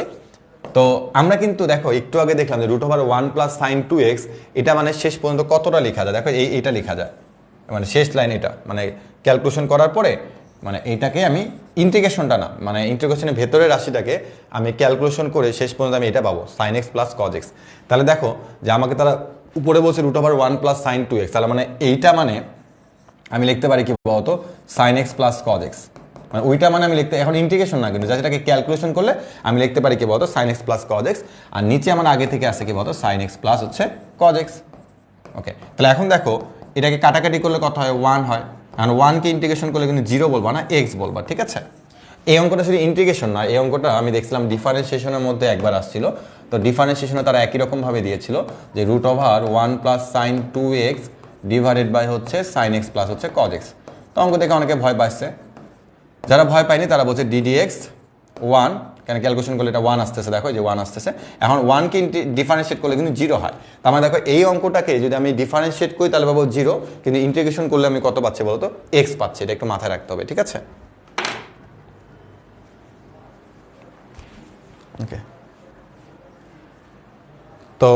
তো আমরা কিন্তু দেখো একটু আগে দেখলাম যে root over 1 plus sine 2x, এটা মানে শেষ পর্যন্ত কতটা লেখা যায়, দেখো এইটা লেখা যায়, মানে শেষ লাইন এটা, মানে ক্যালকুলেশন করার পরে মানে এইটাকে আমি ইন্টিগ্রেশনটা না, মানে ইন্টিগ্রেশনের ভেতরের রাশিটাকে আমি ক্যালকুলেশন করে শেষ পর্যন্ত আমি এটা পাবো sine x plus cos X. তাহলে দেখো যে আমাকে তারা উপরে বলছে root over 1 plus sine 2x, তাহলে মানে এইটা মানে আমি লিখতে পারি কি বলতো sine x plus cos x, মানে ওইটা মানে আমি লিখতে, এখন ইন্টিগ্রেশন না কিন্তু যেটাকে ক্যালকুলেশন করলে আমি লিখতে পারি কি বলতো sine x plus cos x, আর নিচে আমার আগে থেকে আসে কি বলতো সাইন এক্স প্লাস হচ্ছে কজ এক্স। ওকে, তাহলে এখন দেখো এটাকে কাটাকাটি করলে কত হয়, 1 হয়, কারণ 1কে ইন্টিগ্রেশন করলে কিন্তু 0 বলবা না, এক্স বলবা, ঠিক আছে। এই অঙ্কটা শুধু ইন্টিগ্রেশন না, এই অঙ্কটা আমি দেখছিলাম ডিফারেন্সিয়েশনের মধ্যে একবার আসছিল। তো ডিফারেন্সিয়েশনে তারা একই রকমভাবে দিয়েছিল যে root over 1 plus sine 2x divided by হচ্ছে সাইন এক্স প্লাস হচ্ছে কজ এক্স। তো অঙ্ক দেখে অনেকে ভয় পাচ্ছে, যারা ভয় পায়নি তারা বলছে ddx 1, কেন ক্যালকুলেশন করলে এটা 1 আসতেছে, দেখো যে 1 আসতেছে। এখন 1কে ডিফারেন্সিয়েট করলে কিন্তু 0 হয়, তার মানে দেখো এই অঙ্কটাকে যদি আমি ডিফারেন্সিয়েট করি তাহলে পাবো 0, কিন্তু ইন্টিগ্রেশন করলে আমি কত পাচ্ছি বলতো x পাচ্ছি, এটা একটু মাথায় রাখতে হবে, ঠিক আছে। ওকে, তো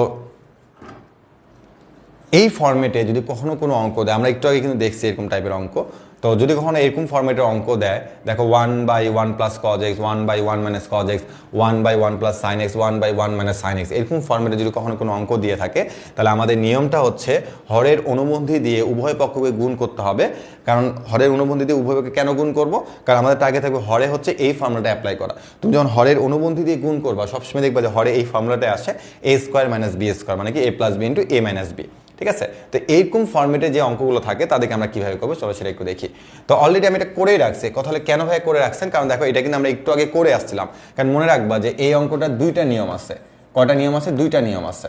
এই ফরম্যাটে যদি কখনো কোনো অঙ্ক দেয়, আমরা একটু আগে কিন্তু দেখছি এরকম টাইপের অঙ্ক, তো যদি কখনো এরকম ফরম্যাটের অঙ্ক দেয়, দেখো 1/1 plus cos x, 1/1 minus cos x, 1/1 plus sine x, 1/1 minus sine x, এরকম ফরম্যাটে যদি কখনো কোনো অঙ্ক দিয়ে থাকে, তাহলে আমাদের নিয়মটা হচ্ছে হরের অনুবন্ধী দিয়ে উভয় পক্ষকে গুণ করতে হবে। কারণ হরের অনুবন্ধী দিয়ে উভয় পক্ষকে কেন গুণ করবো, কারণ আমাদের টার্গেট থাকবে হরে হচ্ছে এই ফর্মুলাটা অ্যাপ্লাই করা। তুমি যখন হরের অনুবন্ধী দিয়ে গুণ করবা সবসময় দেখবা যে হরে এই ফর্মুলাটা আসে a square minus b square, মানে কি a plus b into a minus b, ঠিক আছে। তো এইরকম ফর্মেটে যে অঙ্কগুলো থাকে তাদেরকে আমরা কিভাবে করবো চলো সেটা একটু দেখি। তো অলরেডি আমি এটা করেই রাখছি, কথা হলে কেন ভাই করে রাখছেন, কারণ দেখো এটা কিন্তু আমরা একটু আগে করে আসছিলাম। কারণ মনে রাখবা যে এই অঙ্কটা 2টা নিয়ম আছে, কয়টা নিয়ম আছে, 2টা নিয়ম আছে।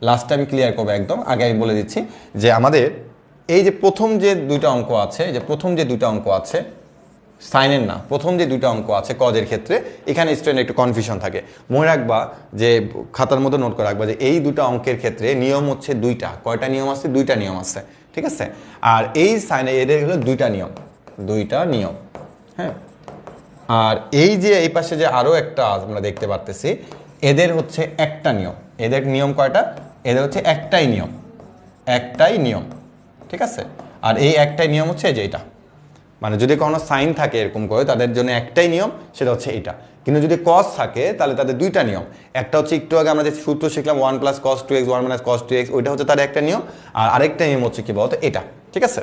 লাস্টটা আমি ক্লিয়ার করবো একদম, আগে আমি বলে দিচ্ছি যে আমাদের এই যে প্রথম যে 2টা অঙ্ক আছে, সাইনের না, প্রথম যে 2টা অঙ্ক আছে কজের ক্ষেত্রে, এখানে স্টুডেন্ট একটু কনফিউশন থাকে। মনে রাখবা যে খাতার মধ্যে নোট করে রাখবা যে এই 2টা অঙ্কের ক্ষেত্রে নিয়ম হচ্ছে 2টা, কয়টা নিয়ম আছে, 2টা নিয়ম আছে, ঠিক আছে। আর এই সাইনে এদের হলো 2টা নিয়ম, হ্যাঁ। আর এই যে এই পাশে যে আরও একটা আমরা দেখতে পারতেছি, এদের হচ্ছে একটা নিয়ম। এদের নিয়ম কয়টা, এদের হচ্ছে একটাই নিয়ম, ঠিক আছে। আর এই একটাই নিয়ম হচ্ছে যেটা, মানে যদি কোনো সাইন থাকে এরকম করে তাদের জন্য একটাই নিয়ম, সেটা হচ্ছে এটা। কিন্তু যদি কস থাকে তাহলে তাদের 2টা নিয়ম। একটা হচ্ছে একটু আগে আমরা যে সূত্র শিখলাম 1 plus cos 2x 1 minus cos 2x, ওইটা হচ্ছে তার একটা নিয়ম। আর আরেকটা নিয়ম হচ্ছে কি বলতো এটা, ঠিক আছে।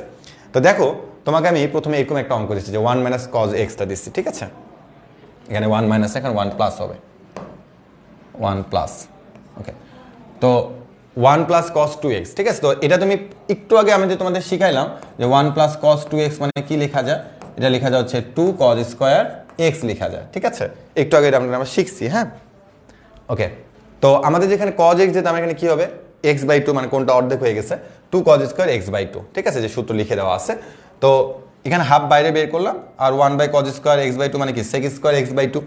তো দেখো তোমাকে আমি প্রথমে এরকম একটা অঙ্ক দিচ্ছি যে 1 মাইনাস কস এক্সটা দিচ্ছি, ঠিক আছে। এখানে 1 মাইনাস, এখানে 1 প্লাস হবে, 1 প্লাস, ওকে। তো 1 প্লাস কস 2x, ঠিক আছে। তো এটা তুমি একটু আগে আমি যে তোমাদের শিখাইলাম যে 1 প্লাস কস 2x মানে কি লেখা যায়, এটা লেখা যায় হচ্ছে 2 cos স্কোয়ার x লেখা যায়, ঠিক আছে। একটু আগে এটা আমরা শিখছি, হ্যাঁ, ওকে। তো আমাদের যেখানে cos x যেটা, আমার এখানে কি হবে x/2, মানে কোনটা অর্ধেক হয়ে গেছে, 2 cos স্কোয়ার x/2, ঠিক আছে, যে সূত্র লিখে দেওয়া আছে। তো এখানে হাফ বাইরে বের করলাম, আর 1/cos স্কোয়ার x/2 মানে কি sec স্কোয়ার x/2।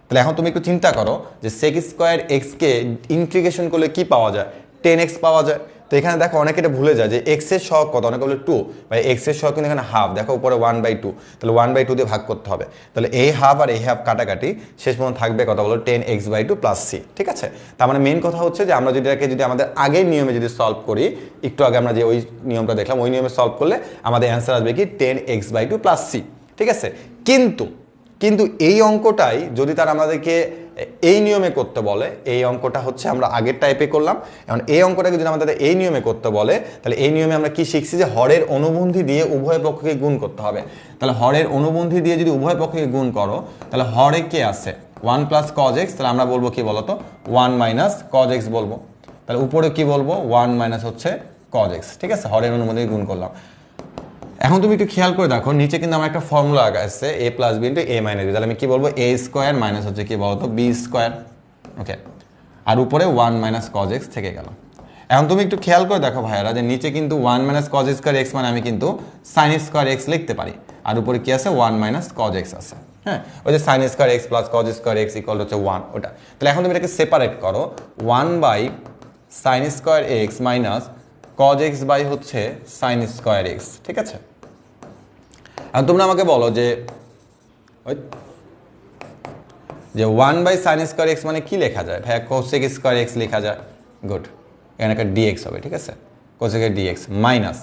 তাহলে এখন তুমি একটু চিন্তা করো যে sec স্কোয়ার x কে ইন্টিগ্রেশন করলে কি পাওয়া যায়, 10x পাওয়া যায়। তো এখানে দেখো অনেকে এটা ভুলে যায় যে x এর সহগ কত, অনেকে বলে 2, বা x এর সহগ কিন্তু এখানে হাফ, দেখো উপরে 1/2, তাহলে 1/2 দিয়ে ভাগ করতে হবে। তাহলে এই হাফ আর এই হাফ কাটাকাটি শেষ পর্যন্ত থাকবে কত বলো 10x/2 প্লাস c, ঠিক আছে। তার মানে মেন কথা হচ্ছে যে আমরা যদি এটাকে যদি আমাদের আগের নিয়মে যদি সলভ করি, একটু আগে আমরা যে ওই নিয়মটা দেখলাম ওই নিয়মে সলভ করলে আমাদের অ্যান্সার আসবে কি 10x/2 প্লাস c, ঠিক আছে। কিন্তু এই অঙ্কটাই যদি তারা আমাদেরকে এই নিয়মে করতে বলে, এই অঙ্কটা হচ্ছে আমরা আগের টাইপে করলাম, এখন এই অঙ্কটাকে যদি আমাদের এই নিয়মে করতে বলে, তাহলে এই নিয়মে আমরা কি শিখছি যে হরের অনুবন্ধী দিয়ে উভয় পক্ষকে গুণ করতে হবে। তাহলে হরের অনুবন্ধী দিয়ে যদি উভয় পক্ষকে গুণ করো, তাহলে হরে কে আছে 1 প্লাস cos x, তাহলে আমরা বলবো কি বলতো 1 মাইনাস cos x বলবো। তাহলে উপরে কি বলবো 1 মাইনাস হচ্ছে cos x, ঠিক আছে, হরের অনুবন্ধী গুণ করলাম। এখন তুমি একটু খেয়াল করে দেখো নিচে কিন্তু আমার একটা ফর্মুলা আছে a plus b into a minus b, তাহলে আমি কি বলবো a স্কোয়ার মাইনাস হচ্ছে কি বলতো বি স্কোয়ার, ওকে। আর উপরে 1 মাইনাস cos x থেকে গেল। এখন তুমি একটু খেয়াল করে দেখো ভাইয়ারা যে নিচে কিন্তু 1 মাইনাস কজ স্কোয়ার এক্স মানে আমি কিন্তু সাইন স্কোয়ার এক্স লিখতে পারি, আর উপরে কি আছে 1 মাইনাস কজ এক্স আছে। হ্যাঁ, ওই যে sign square x plus cos square x equal হচ্ছে 1, ওটা। তাহলে এখন তুমি এটাকে সেপারেট করো, 1 by sine square x minus cos x by হচ্ছে সাইন স্কোয়ার এক্স, ঠিক আছে। এখন তোমরা আমাকে বলো যে 1 বাই সাইন স্কোয়ার এক্স মানে কি লেখা যায় ভাইয়া? কোসেক স্কোয়ার এক্স লেখা যায়, গুড। এখানে একটা ডিএক্স হবে, ঠিক আছে, কোসেকের ডিএক্স মাইনাস,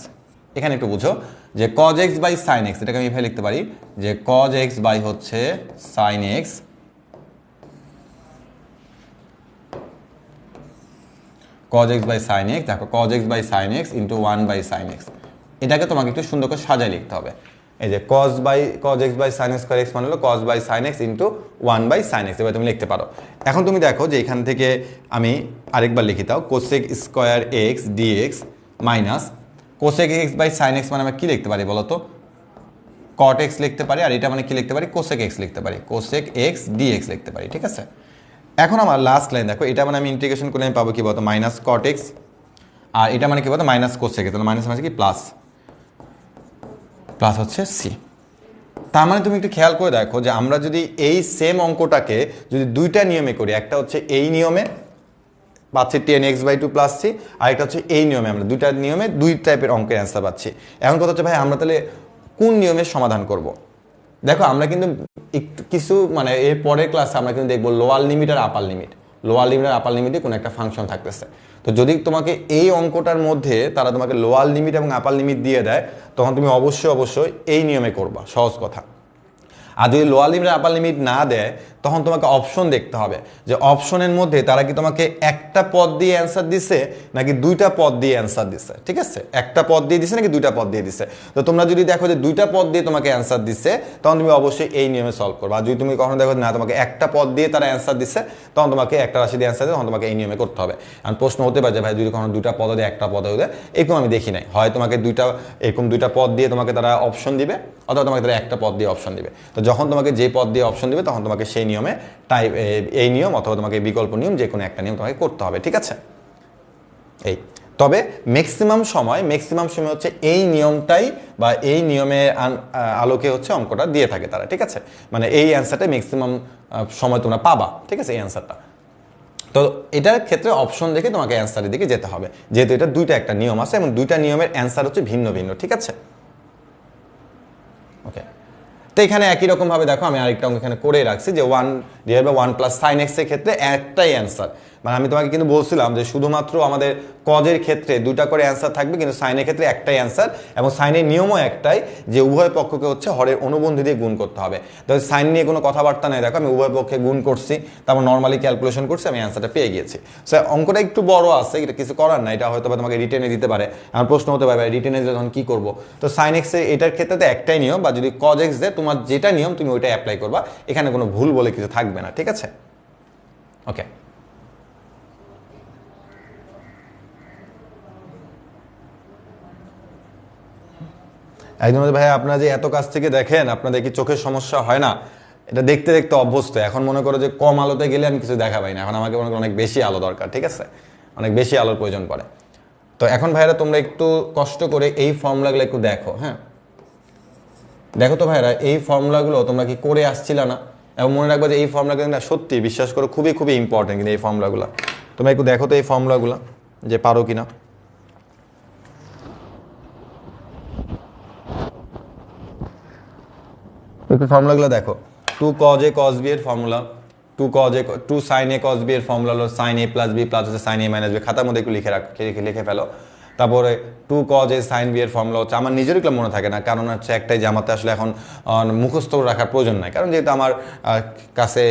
এখানে একটু বুঝো যে cos x by sine x, এটাকে আমি এভাবে লিখতে পারি যে কজ এক্স বাই হচ্ছে sine x, cos x by sine x, দেখো cos x by sine x into 1 by sine x. এটাকে তোমাকে একটু সুন্দর করে সাজায় লিখতে হবে। এই যে cos x by sine square x মানে হলো cos by sine x into 1 by sine x, এবার তুমি লিখতে পারো। এখন তুমি দেখো যে এখান থেকে আমি আরেকবার লিখি দাও, cosec square x dx minus cosec x by sine x মানে আমরা কি লিখতে পারি বলো তো? কট এক্স লিখতে পারি, আর এটা মানে কি লিখতে পারি? কোসেক এক্স লিখতে পারি, কোসেক এক্স ডিএক্স লিখতে পারি, ঠিক আছে। এখন আমার লাস্ট লাইন দেখো, এটা মানে আমি ইন্টিগ্রেশন করে আমি পাবো কি বলতো? মাইনাস কট এক্স, আর এটা মানে কি বলতো? মাইনাস কোসেক এক্স, তাহলে মাইনাস মানে কি প্লাস, প্লাস হচ্ছে সি। তার মানে তুমি একটু খেয়াল করে দেখো যে আমরা যদি এই সেম অঙ্কটাকে যদি দুইটা নিয়মে করি, একটা হচ্ছে এই নিয়মে পাচ্ছি 10x/2 প্লাস সি, আর একটা হচ্ছে এই নিয়মে, আমরা দুইটা নিয়মে দুই টাইপের অঙ্কের অ্যান্সার পাচ্ছি। এখন কথা হচ্ছে ভাই আমরা তাহলে কোন নিয়মের সমাধান করব? দেখো আমরা কিন্তু একটু কিছু মানে এর পরের ক্লাসে আমরা কিন্তু দেখবো লোয়ার লিমিট আর আপার লিমিট, লোয়ার লিমিট আর আপার লিমিটে কোনো একটা ফাংশন থাকতেছে। তো যদি তোমাকে এই অঙ্কটার মধ্যে তারা তোমাকে লোয়ার লিমিট এবং আপার লিমিট দিয়ে দেয়, তখন তুমি অবশ্যই এই নিয়মে করবা, সহজ কথা। আর যদি লোয়ার লিমিট আপার লিমিট না দেয়, তখন তোমাকে অপশন দেখতে হবে যে অপশনের মধ্যে তারা কি তোমাকে একটা পদ দিয়ে অ্যান্সার দিছে নাকি দুইটা পদ দিয়ে অ্যান্সার দিছে, ঠিক আছে, একটা পদ দিয়ে দিছে নাকি দুইটা পদ দিয়ে দিছে। তো তোমরা যদি দেখো যে দুইটা পদ দিয়ে তোমাকে অ্যান্সার দিছে, তখন তুমি অবশ্যই এই নিয়মে সলভ করবে। আর যদি তুমি কখনো দেখো না তোমাকে একটা পদ দিয়ে তারা অ্যান্সার দিছে, তখন তোমাকে একটা রাশি দিয়ে অ্যান্সার দিয়ে তখন তোমাকে এই নিয়মে করতে হবে। আর প্রশ্ন হতে পারে যে ভাই যদি কখনো দুইটা পদ দিয়ে একটা পদ হয়ে এরকম আমি দেখি নাই, হয় তোমাকে দুইটা পদ দিয়ে তোমাকে তারা অপশন দিবে, অথবা তোমাকে তারা একটা পদ দিয়ে অপশন দিবে। তো যখন তোমাকে যে পদ দিয়ে অপশন দিবে তখন তোমাকে সেই নিয়মে এই নিয়ম অথবা তোমাকে বিকল্প নিয়ম যে কোনো একটা নিয়ম তোমাকে করতে হবে, ঠিক আছে। এই তবে ম্যাক্সিমাম সময় হচ্ছে এই নিয়মটাই বা এই নিয়মের আলোকে হচ্ছে অঙ্কটা দিয়ে থাকে তারা, ঠিক আছে। মানে এই অ্যান্সারটা ম্যাক্সিমাম সময় তোমরা পাবা, ঠিক আছে, এই অ্যান্সারটা। তো এটার ক্ষেত্রে অপশন দেখে তোমাকে অ্যান্সারের দিকে যেতে হবে, যেহেতু এটা দুইটা একটা নিয়ম আছে এবং দুইটা নিয়মের অ্যান্সার হচ্ছে ভিন্ন ভিন্ন, ঠিক আছে। ওকে, তো এখানে একই রকমভাবে দেখো আমি আরেকটা অঙ্ক এখানে করে রাখছি যে 1/1 প্লাস সাইন এক্স এর ক্ষেত্রে একটাই অ্যান্সার। মানে আমি তোমাকে কিন্তু বলছিলাম যে শুধুমাত্র আমাদের কজের ক্ষেত্রে দুইটা করে অ্যান্সার থাকবে, কিন্তু সাইনের ক্ষেত্রে একটাই অ্যান্সার, এবং সাইনের নিয়মও একটাই যে উভয় পক্ষকে হচ্ছে হরের অনুবন্ধী দিয়ে গুণ করতে হবে। তো সাইন নিয়ে কোনো কথাবার্তা নেই, দেখো আমি উভয় পক্ষে গুণ করছি, তারপর নর্মালি ক্যালকুলেশন করছি, আমি অ্যান্সারটা পেয়ে গিয়েছি। সো অঙ্কটা একটু বড় আছে, এটা কিছু করার না, এটা হয়তো তোমাকে রিটেনে দিতে পারে। আমার প্রশ্ন হতে পারে রিটেনে দিলে তখন কী করবো? তো সাইন এক্সে এটার ক্ষেত্রে তো একটাই নিয়ম, বা যদি কজ এক্স দেয় তোমার যেটা নিয়ম তুমি ওইটা অ্যাপ্লাই করবা, এখানে কোনো ভুল বলে কিছু থাকবে না, ঠিক আছে। ওকে, একদম ভাই আপনারা যে এত কাছ থেকে দেখেন, আপনাদের কি চোখের সমস্যা হয় না? এটা দেখতে দেখতে অভ্যস্ত। এখন মনে করো যে কম আলোতে গেলে আমি কিছু দেখা পাই না, এখন আমাকে মনে করো অনেক বেশি আলো দরকার, ঠিক আছে, অনেক বেশি আলোর প্রয়োজন পড়ে। তো এখন ভাইরা তোমরা একটু কষ্ট করে এই ফর্মুলাগুলো একটু দেখো। হ্যাঁ, দেখো তো ভাইরা এই ফর্মুলাগুলো তোমরা কি করে আসছিলে না? এবং মনে রাখবো যে এই ফর্মুলাগুলো না সত্যি বিশ্বাস করো খুবই খুবই ইম্পর্টেন্ট, কিন্তু এই ফর্মুলাগুলো তোমরা একটু দেখো তো এই ফর্মুলাগুলো যে পারো কিনা। একটু ফর্মুলাগুলো দেখো, 2 cos a cos b এর formula, 2 sin a cos b এর ফর্মুলা হলো sin a plus b plus হচ্ছে sin a মাইনাস b। খাতার মধ্যে একটু লিখে ফেলো। তারপরে 2 cos a sin b এর ফর্মুলা হচ্ছে, আমার নিজেরও এগুলো মনে থাকে না, কারণ হচ্ছে একটাই যে আমাতে আসলে এখন মুখস্থ রাখার প্রয়োজন নাই, কারণ যেহেতু আমার কাছে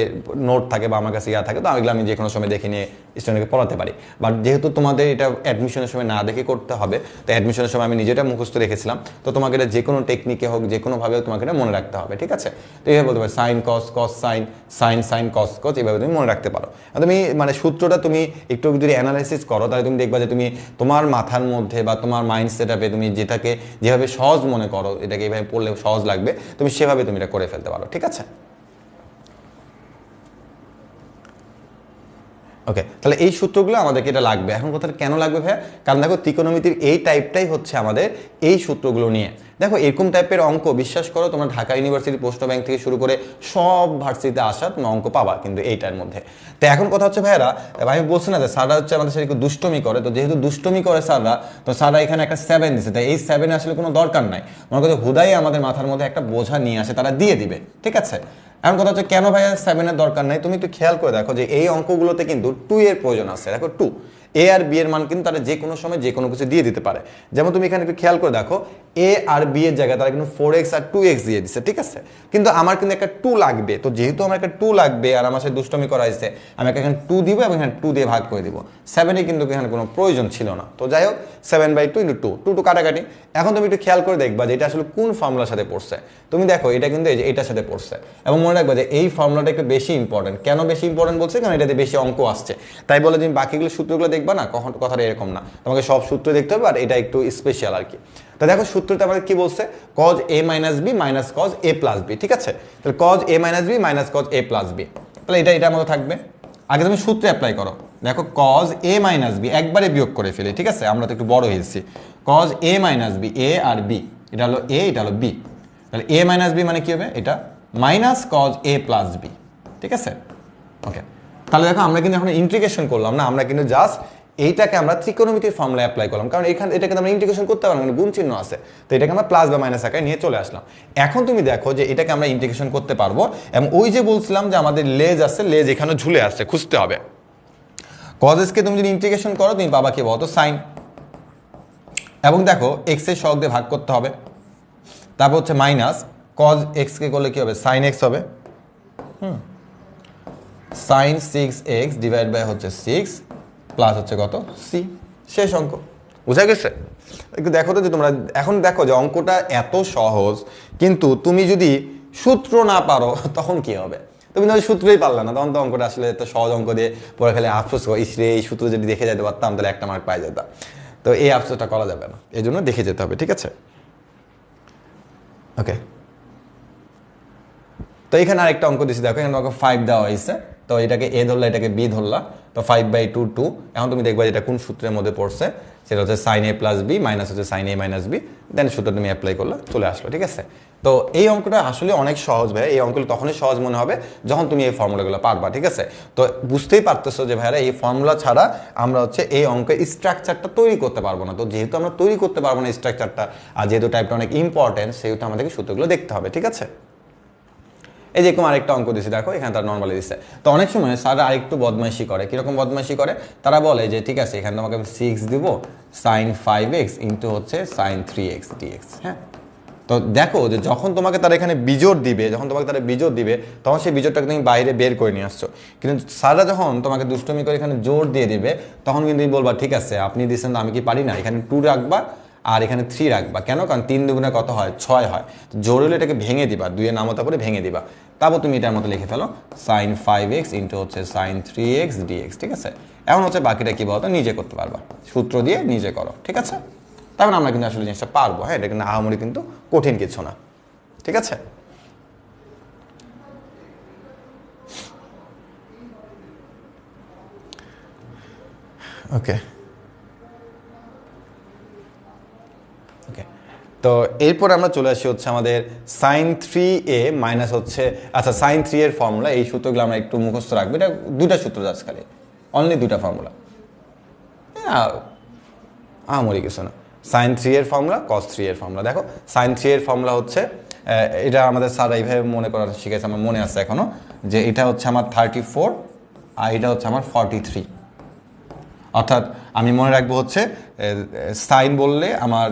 নোট থাকে বা আমার কাছে থাকে, তো এগুলো আমি যে কোনো সময় দেখে নিয়ে স্টুডেন্টকে পড়াতে পারি। বাট যেহেতু তোমাদের এটা অ্যাডমিশনের সময় না দেখে করতে হবে, তো অ্যাডমিশনের সময় আমি নিজেটা মুখস্থ রেখেছিলাম, তো তোমাকে এটা যে কোনো টেকনিকে হোক যে কোনোভাবে তোমাকে এটা মনে রাখতে হবে, ঠিক আছে। তো এইভাবে বলতে পারো sine cos, cos sine, sine sine cos cos, এইভাবে তুমি মনে রাখতে পারো। তুমি মানে সূত্রটা তুমি একটু যদি অ্যানালাইসিস করো, তাহলে তুমি দেখবা যে তুমি তোমার মাথার মধ্যে বা তোমার মাইন্ড সেটআপে তুমি যেটাকে যেভাবে সহজ মনে করো, এটাকে এইভাবে পড়লে সহজ লাগবে, তুমি সেভাবে তুমি এটা করে ফেলতে পারো, ঠিক আছে। ওকে, তাহলে এই সূত্রগুলো আমাদেরকে এটা লাগবে। এখন কথাটা কেন লাগবে ভাইয়া? কারণ দেখো ত্রিকোণমিতির এই টাইপটাই হচ্ছে আমাদের এই সূত্রগুলো নিয়ে। দেখো এরকম টাইপের অঙ্ক বিশ্বাস করো তোমরা ঢাকা ইউনিভার্সিটি প্রশ্ন ব্যাংক থেকে শুরু করে সব ভার্সিটিতে আসা তুমি অঙ্ক পাবা কিন্তু এইটার মধ্যে। তো এখন কথা হচ্ছে ভাইয়ারা, আমি বলছি না যে স্যাররা হচ্ছে আমাদের সাথে একটু দুষ্টমি করে, তো যেহেতু দুষ্টমি করে স্যাররা, তো স্যাররা এখানে একটা 7 দিচ্ছে, তাই এই 7 আসলে কোনো দরকার নাই। মনে করছে হুদাই আমাদের মাথার মধ্যে একটা বোঝা নিয়ে আসে, তারা দিয়ে দিবে, ঠিক আছে। এখন কথা হচ্ছে কেন ভাইয়া 7 দরকার নাই, তুমি একটু খেয়াল করে দেখো যে এই অঙ্কগুলোতে কিন্তু 2 এর প্রয়োজন আছে। দেখো 2 এ আর বি এর মান কিন্তু তারা যে কোনো সময় যে কোনো কিছু দিয়ে দিতে পারে। যেমন তুমি এখানে একটু খেয়াল করে দেখো, এ আর বি এর জায়গায় তারা কিন্তু 4x আর 2x দিয়ে দিচ্ছে, ঠিক আছে। কিন্তু আমার কিন্তু একটা 2 লাগবে, তো যেহেতু আমার একটা 2 লাগবে আর আমার সাথে দুষ্টমি করা হয়েছে, আমি এখানে 2 দিব এবং এখানে 2 দিয়ে ভাগ করে দিব। 7 কিন্তু এখানে কোনো প্রয়োজন ছিল না। তো যাই হোক 7/2 × 2, 2 কাটাকাটি। এখন তুমি একটু খেয়াল করে দেখবা যে এটা আসলে কোন ফর্মুলার সাথে পড়ছে। তুমি দেখো এটা কিন্তু এই যে এটার সাথে পড়ছে, এবং মনে রাখবা যে এই ফর্মুলাটা একটু বেশি ইম্পর্টেন্ট। কেন বেশি ইম্পর্টেন্ট বলছে? কারণ এটাতে বেশি অঙ্ক আসছে, তাই বলে তুমি বাকিগুলো সূত্রগুলো দেখবা না, কখন কথাটা এরকম না, তোমাকে সব সূত্র দেখতে হবে, আর এটা একটু স্পেশাল আর কি। তো দেখো সূত্রটা আমাদের কি বলছে, cos a - b - cos a + b, ঠিক আছে। তাহলে cos a - b - cos a + b, তাহলে এটার মতো থাকবে। আগে তুমি সূত্রে অ্যাপ্লাই করো। দেখো cos a - b একবারে বিয়োগ করে ফেলি, ঠিক আছে, আমরা তো একটু বড় হয়েছি। cos a - b, a R b, এটা হলো a, এটা হলো b, তাহলে a - b মানে কি হবে? এটা মাইনাস cos a + b, ঠিক আছে। ওকে, তাহলে দেখো আমরা কিন্তু এখন ইন্টিগ্রেশন করলাম না, আমরা কিন্তু জাস্ট এইটাকে আমরা ত্রিকোণমিতির ফর্মুলা অ্যাপ্লাই করলাম, কারণ এটাকে আমরা ইন্টিগ্রেশন করতে পারবো না, গুণ চিহ্ন আছে, তো এটাকে আমরা প্লাস বা মাইনাস আকারে নিয়ে চলে আসলাম। এখন তুমি দেখো যে এটাকে আমরা ইন্টিগ্রেশন করতে পারবো, এবং ওই যে বলছিলাম যে আমাদের লেজ আছে, লেজ এখানে ঝুলে আছে, খুঁজতে হবে। cos কে তুমি যদি ইন্টিগ্রেশন করো তুমি পাবা কি বলতো? সাইন, এবং দেখো এক্স এর সহগ দিয়ে ভাগ করতে হবে, তারপর হচ্ছে মাইনাস cos x কে করলে কি হবে? sin x হবে, sin 6x ডিভাইড বাই হচ্ছে 6 প্লাস হচ্ছে কত? c, শেষ অঙ্ক। বুঝা গেছে? একটু দেখো তো যে তোমরা এখন দেখো যে অঙ্কটা এত সহজ, কিন্তু তুমি যদি সূত্র না পারো তখন কি হবে? তুমি তো সূত্রই পারলে না, তখন তো অঙ্কটা আসলে এত সহজ অঙ্ক দিয়ে পরে খালি আফসোস করো, ইসরে এই সূত্র যদি দেখে যেতে পারতাম তাহলে একটা মার্ক পাই যেতাম। তো এই আফসোসটা করা যাবে না, এই জন্য দেখে যেতে হবে, ঠিক আছে। ওকে, তো এখানে আরেকটা অঙ্ক দিচ্ছি, দেখো এখানে আমাকে 5 দেওয়া হয়েছে, তো এটাকে a ধরলা, এটাকে b ধরলা, তো 5/2 2। এখন তুমি দেখবা এটা কোন সূত্রের মধ্যে পড়ছে, সেটা হচ্ছে sin a + b মাইনাস হচ্ছে sin a - b, দেন সূত্র তুমি অ্যাপ্লাই করলে চলে আসলো, ঠিক আছে। তো এই অঙ্কটা আসলে অনেক সহজ ভাই, এই অঙ্কগুলো তখনই সহজ মনে হবে যখন তুমি এই ফর্মুলাগুলো পারবা, ঠিক আছে। তো বুঝতেই পারতেছো যে ভাইরা এই ফর্মুলা ছাড়া আমরা হচ্ছে এই অঙ্কের স্ট্রাকচারটা তৈরি করতে পারবো না। তো যেহেতু আমরা তৈরি করতে পারবো না স্ট্রাকচারটা, আর যেহেতু টাইপটা অনেক ইম্পর্টেন্ট, সেহেতু আমাদেরকে সূত্রগুলো দেখতে হবে, ঠিক আছে। এই যে এরকম আরেকটা অঙ্ক দিচ্ছে, দেখো এখানে তারা নর্মালি দিচ্ছে। তো অনেক সময় স্যাররা আরেকটু বদমাইশি করে। কিরকম বদমাইশি করে? তারা বলে যে ঠিক আছে এখানে তোমাকে আমি 6 দিব, sin 5x ইন্টু হচ্ছে sin 3x dx, হ্যাঁ। তো দেখো যে যখন তোমাকে তারা এখানে বিজোড় দিবে, যখন তোমাকে তারা বিজোড় দিবে, তখন সেই বিজোড়টাকে তুমি বাইরে বের করে নিয়ে আসছো। কিন্তু স্যাররা যখন তোমাকে দুষ্টমি করে এখানে জোর দিয়ে দিবে, তখন কিন্তু তুমি বলবা ঠিক আছে আপনি দিচ্ছেন, আমি কি পারি না, এখানে 2 রাখবা আর এখানে 3 রাখবা। কেন? কারণ 3 দুগুণে কত হয়? 6 হয়। জোর হলে এটাকে ভেঙে দিবা, 2 এর নামতা করে ভেঙে দিবা, তারপর তুমি এটার মতো লিখে ফেলো sin 5x ইন্টু হচ্ছে sin 3x dx, ঠিক আছে। এখন হচ্ছে বাকিটা কি বলতো নিজে করতে পারবা, সূত্র দিয়ে নিজে করো, ঠিক আছে। তারপর আমরা কিন্তু আসলে জিনিসটা পারবো, হ্যাঁ, এটা কিন্তু আহামরি কিন্তু কঠিন কিছু না, ঠিক আছে। ওকে ওকে, তো এরপর আমরা চলে আসি হচ্ছে আমাদের sin 3a মাইনাস হচ্ছে, আচ্ছা sin 3 এর ফর্মুলা, এই সূত্রগুলো আমরা একটু মুখস্থ রাখবো। এটা দুইটা সূত্র আছে খালি, অনলি দুইটা ফর্মুলা, আহামরি কিছু না। sin 3 এর ফর্মুলা, cos 3 এর ফর্মুলা। দেখো sin 3 এর ফর্মুলা হচ্ছে, এটা আমাদের স্যার এইভাবে মনে করা শিখেছে, আমার মনে আছে এখনো, যে এটা হচ্ছে আমার 34 আর এটা হচ্ছে আমার 43। অর্থাৎ আমি মনে রাখবো হচ্ছে সাইন বললে আমার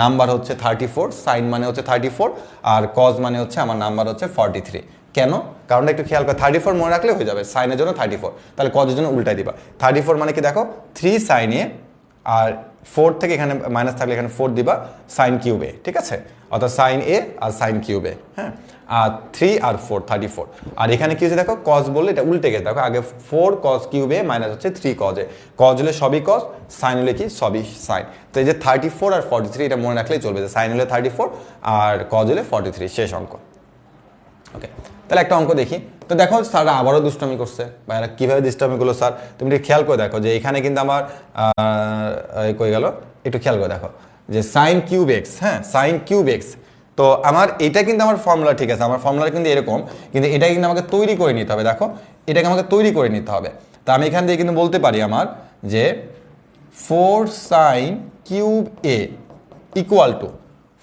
নাম্বার হচ্ছে 34, সাইন মানে হচ্ছে 34, আর কজ মানে হচ্ছে আমার নাম্বার হচ্ছে 43। কেন? কারণটা একটু খেয়াল করে, 34 মনে রাখলে হয়ে যাবে, সাইনের জন্য 34, তাহলে কজের জন্য উল্টাই দিবা। 34 মানে কি দেখো 3 সাইন এ, আর 4 থেকে এখানে মাইনাস থাকলে এখানে 4 দিবা সাইন কিউবে, ঠিক আছে। অর্থাৎ সাইন এ আর সাইন কিউবে, হ্যাঁ, আর 3 আর 4 34। আর এখানে কি হচ্ছে দেখো কজ বললে এটা উল্টে গেছে, দেখো আগে 4 কজ কিউবে মাইনাস হচ্ছে 3 কজে, কজ হলে সবই কজ, সাইন হলে কি সবই সাইন। তো এই যে 34 আর 43 এটা মনে রাখলেই চলবে, যে সাইন হলে 34 আর কজ হলে 43, শেষ অঙ্ক। ওকে, তাহলে একটা অঙ্ক দেখি। তো দেখো স্যার আবারও দুষ্টামি করছে, বা এরা কীভাবে দুষ্টামি করলো স্যার, তুমি একটু খেয়াল করে দেখো যে এখানে কিন্তু আমার কই গেল, একটু খেয়াল করে দেখো যে সাইন কিউব এক্স, হ্যাঁ সাইন কিউব এক্স। তো আমার এটা কিন্তু আমার ফর্মুলা ঠিক আছে, আমার ফর্মুলা কিন্তু এরকম, কিন্তু এটা কিন্তু আমাকে তৈরি করে নিতে হবে। দেখো এটাকে আমাকে তৈরি করে নিতে হবে। তা আমি এখান থেকে কিন্তু বলতে পারি আমার যে 4 sine cube A equal to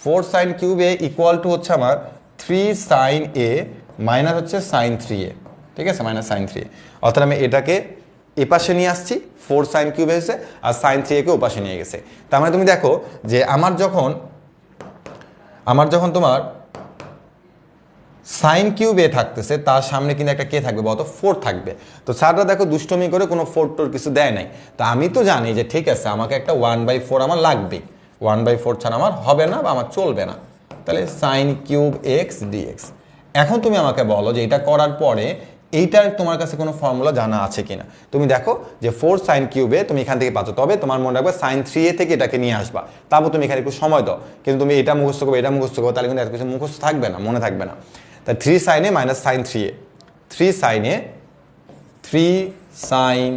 4 sine cube A equal to হচ্ছে আমার 3 সাইন এ মাইনাস হচ্ছে সাইন 3a, ঠিক আছে, মাইনাস সাইন 3a। অর্থাৎ আমি এটাকে এপাশে নিয়ে আসছি, 4 সাইন কিউব এসেছে, আর সাইন 3a কে ওপাশে নিয়ে গেছে। তার মানে তুমি দেখো যে আমার যখন তোমার সাইন কিউব এ থাকতেছে, তার সামনে কিন্তু একটা কে থাকবে বলতো, 4 থাকবে। তো স্যাররা দেখো দুষ্টমি করে কোনো 4 টোর কিছু দেয় নাই। তো আমি তো জানি যে ঠিক আছে আমাকে একটা 1/4 আমার লাগবে, 1/4 ছাড়া আমার হবে না বা আমার চলবে না। তাহলে সাইন কিউব এক্স ডিএক্স। এখন তুমি আমাকে বলো যে এটা করার পরে এইটার তোমার কাছে কোনো ফর্মুলা জানা আছে কিনা। তুমি দেখো যে 4 সাইন কিউবে তুমি এখান থেকে পাচ্ছ, তবে তোমার মনে রাখবে সাইন 3a থেকে এটাকে নিয়ে আসবা, তারপর তুমি এখানে একটু সময় দাও। কিন্তু তুমি এটা মুখস্থ করবে, এটা মুখস্থ করবে, তাহলে কিন্তু এত কিছু মুখস্থ থাকবে না, মনে থাকবে না। তাই 3 সাইনে মাইনাস সাইন 3a, 3 সাইনে 3 সাইন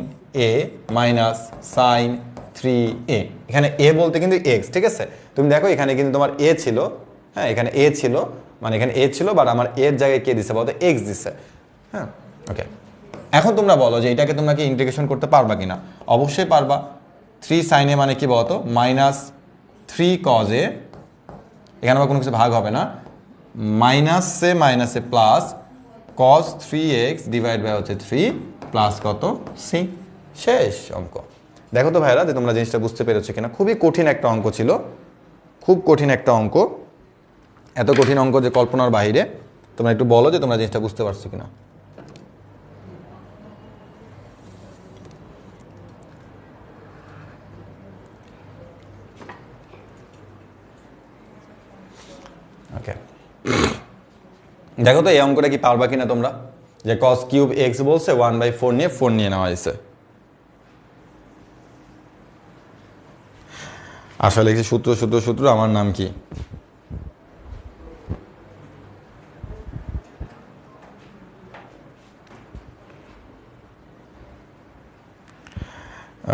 এ মাইনাস সাইন 3a। এখানে এ বলতে কিন্তু এক্স, ঠিক আছে। তুমি দেখো এখানে কিন্তু তোমার এ ছিল, হ্যাঁ এখানে এ ছিল, মানে এখানে এ ছিল, বাট আমার এর জায়গায় কে দিছে বলতো, এক্স দিছে, হ্যাঁ ওকে। এখন তোমরা বলো যে এটাকে তোমরা কি ইন্টিগ্রেশন করতে পারবা কিনা। অবশ্যই পারবা। 3 সাইন এ মানে কি বলতো, মাইনাস 3 কজ এ, এখানে আবার কোনো কিছু ভাগ হবে না, মাইনাসে plus cos 3x divide by হচ্ছে 3 প্লাস কত সি। শেষ অঙ্ক। দেখো তো ভাইরা যে তোমরা জিনিসটা বুঝতে পেরেছো কিনা। খুবই কঠিন একটা অঙ্ক ছিল, খুব কঠিন একটা অঙ্ক, এত কঠিন অঙ্ক যে কল্পনার বাইরে। তোমরা একটু বলো যে তোমরা জিনিসটা বুঝতে পারছো কিনা। ওকে, দেখো তো এই অঙ্কটা কি পারবা কিনা তোমরা, যে cos কিউব এক্স বলছে 1/4 নিয়ে 4 নিয়ে নেওয়া হয়েছে। আসলে কি সূত্র আমার নাম কি।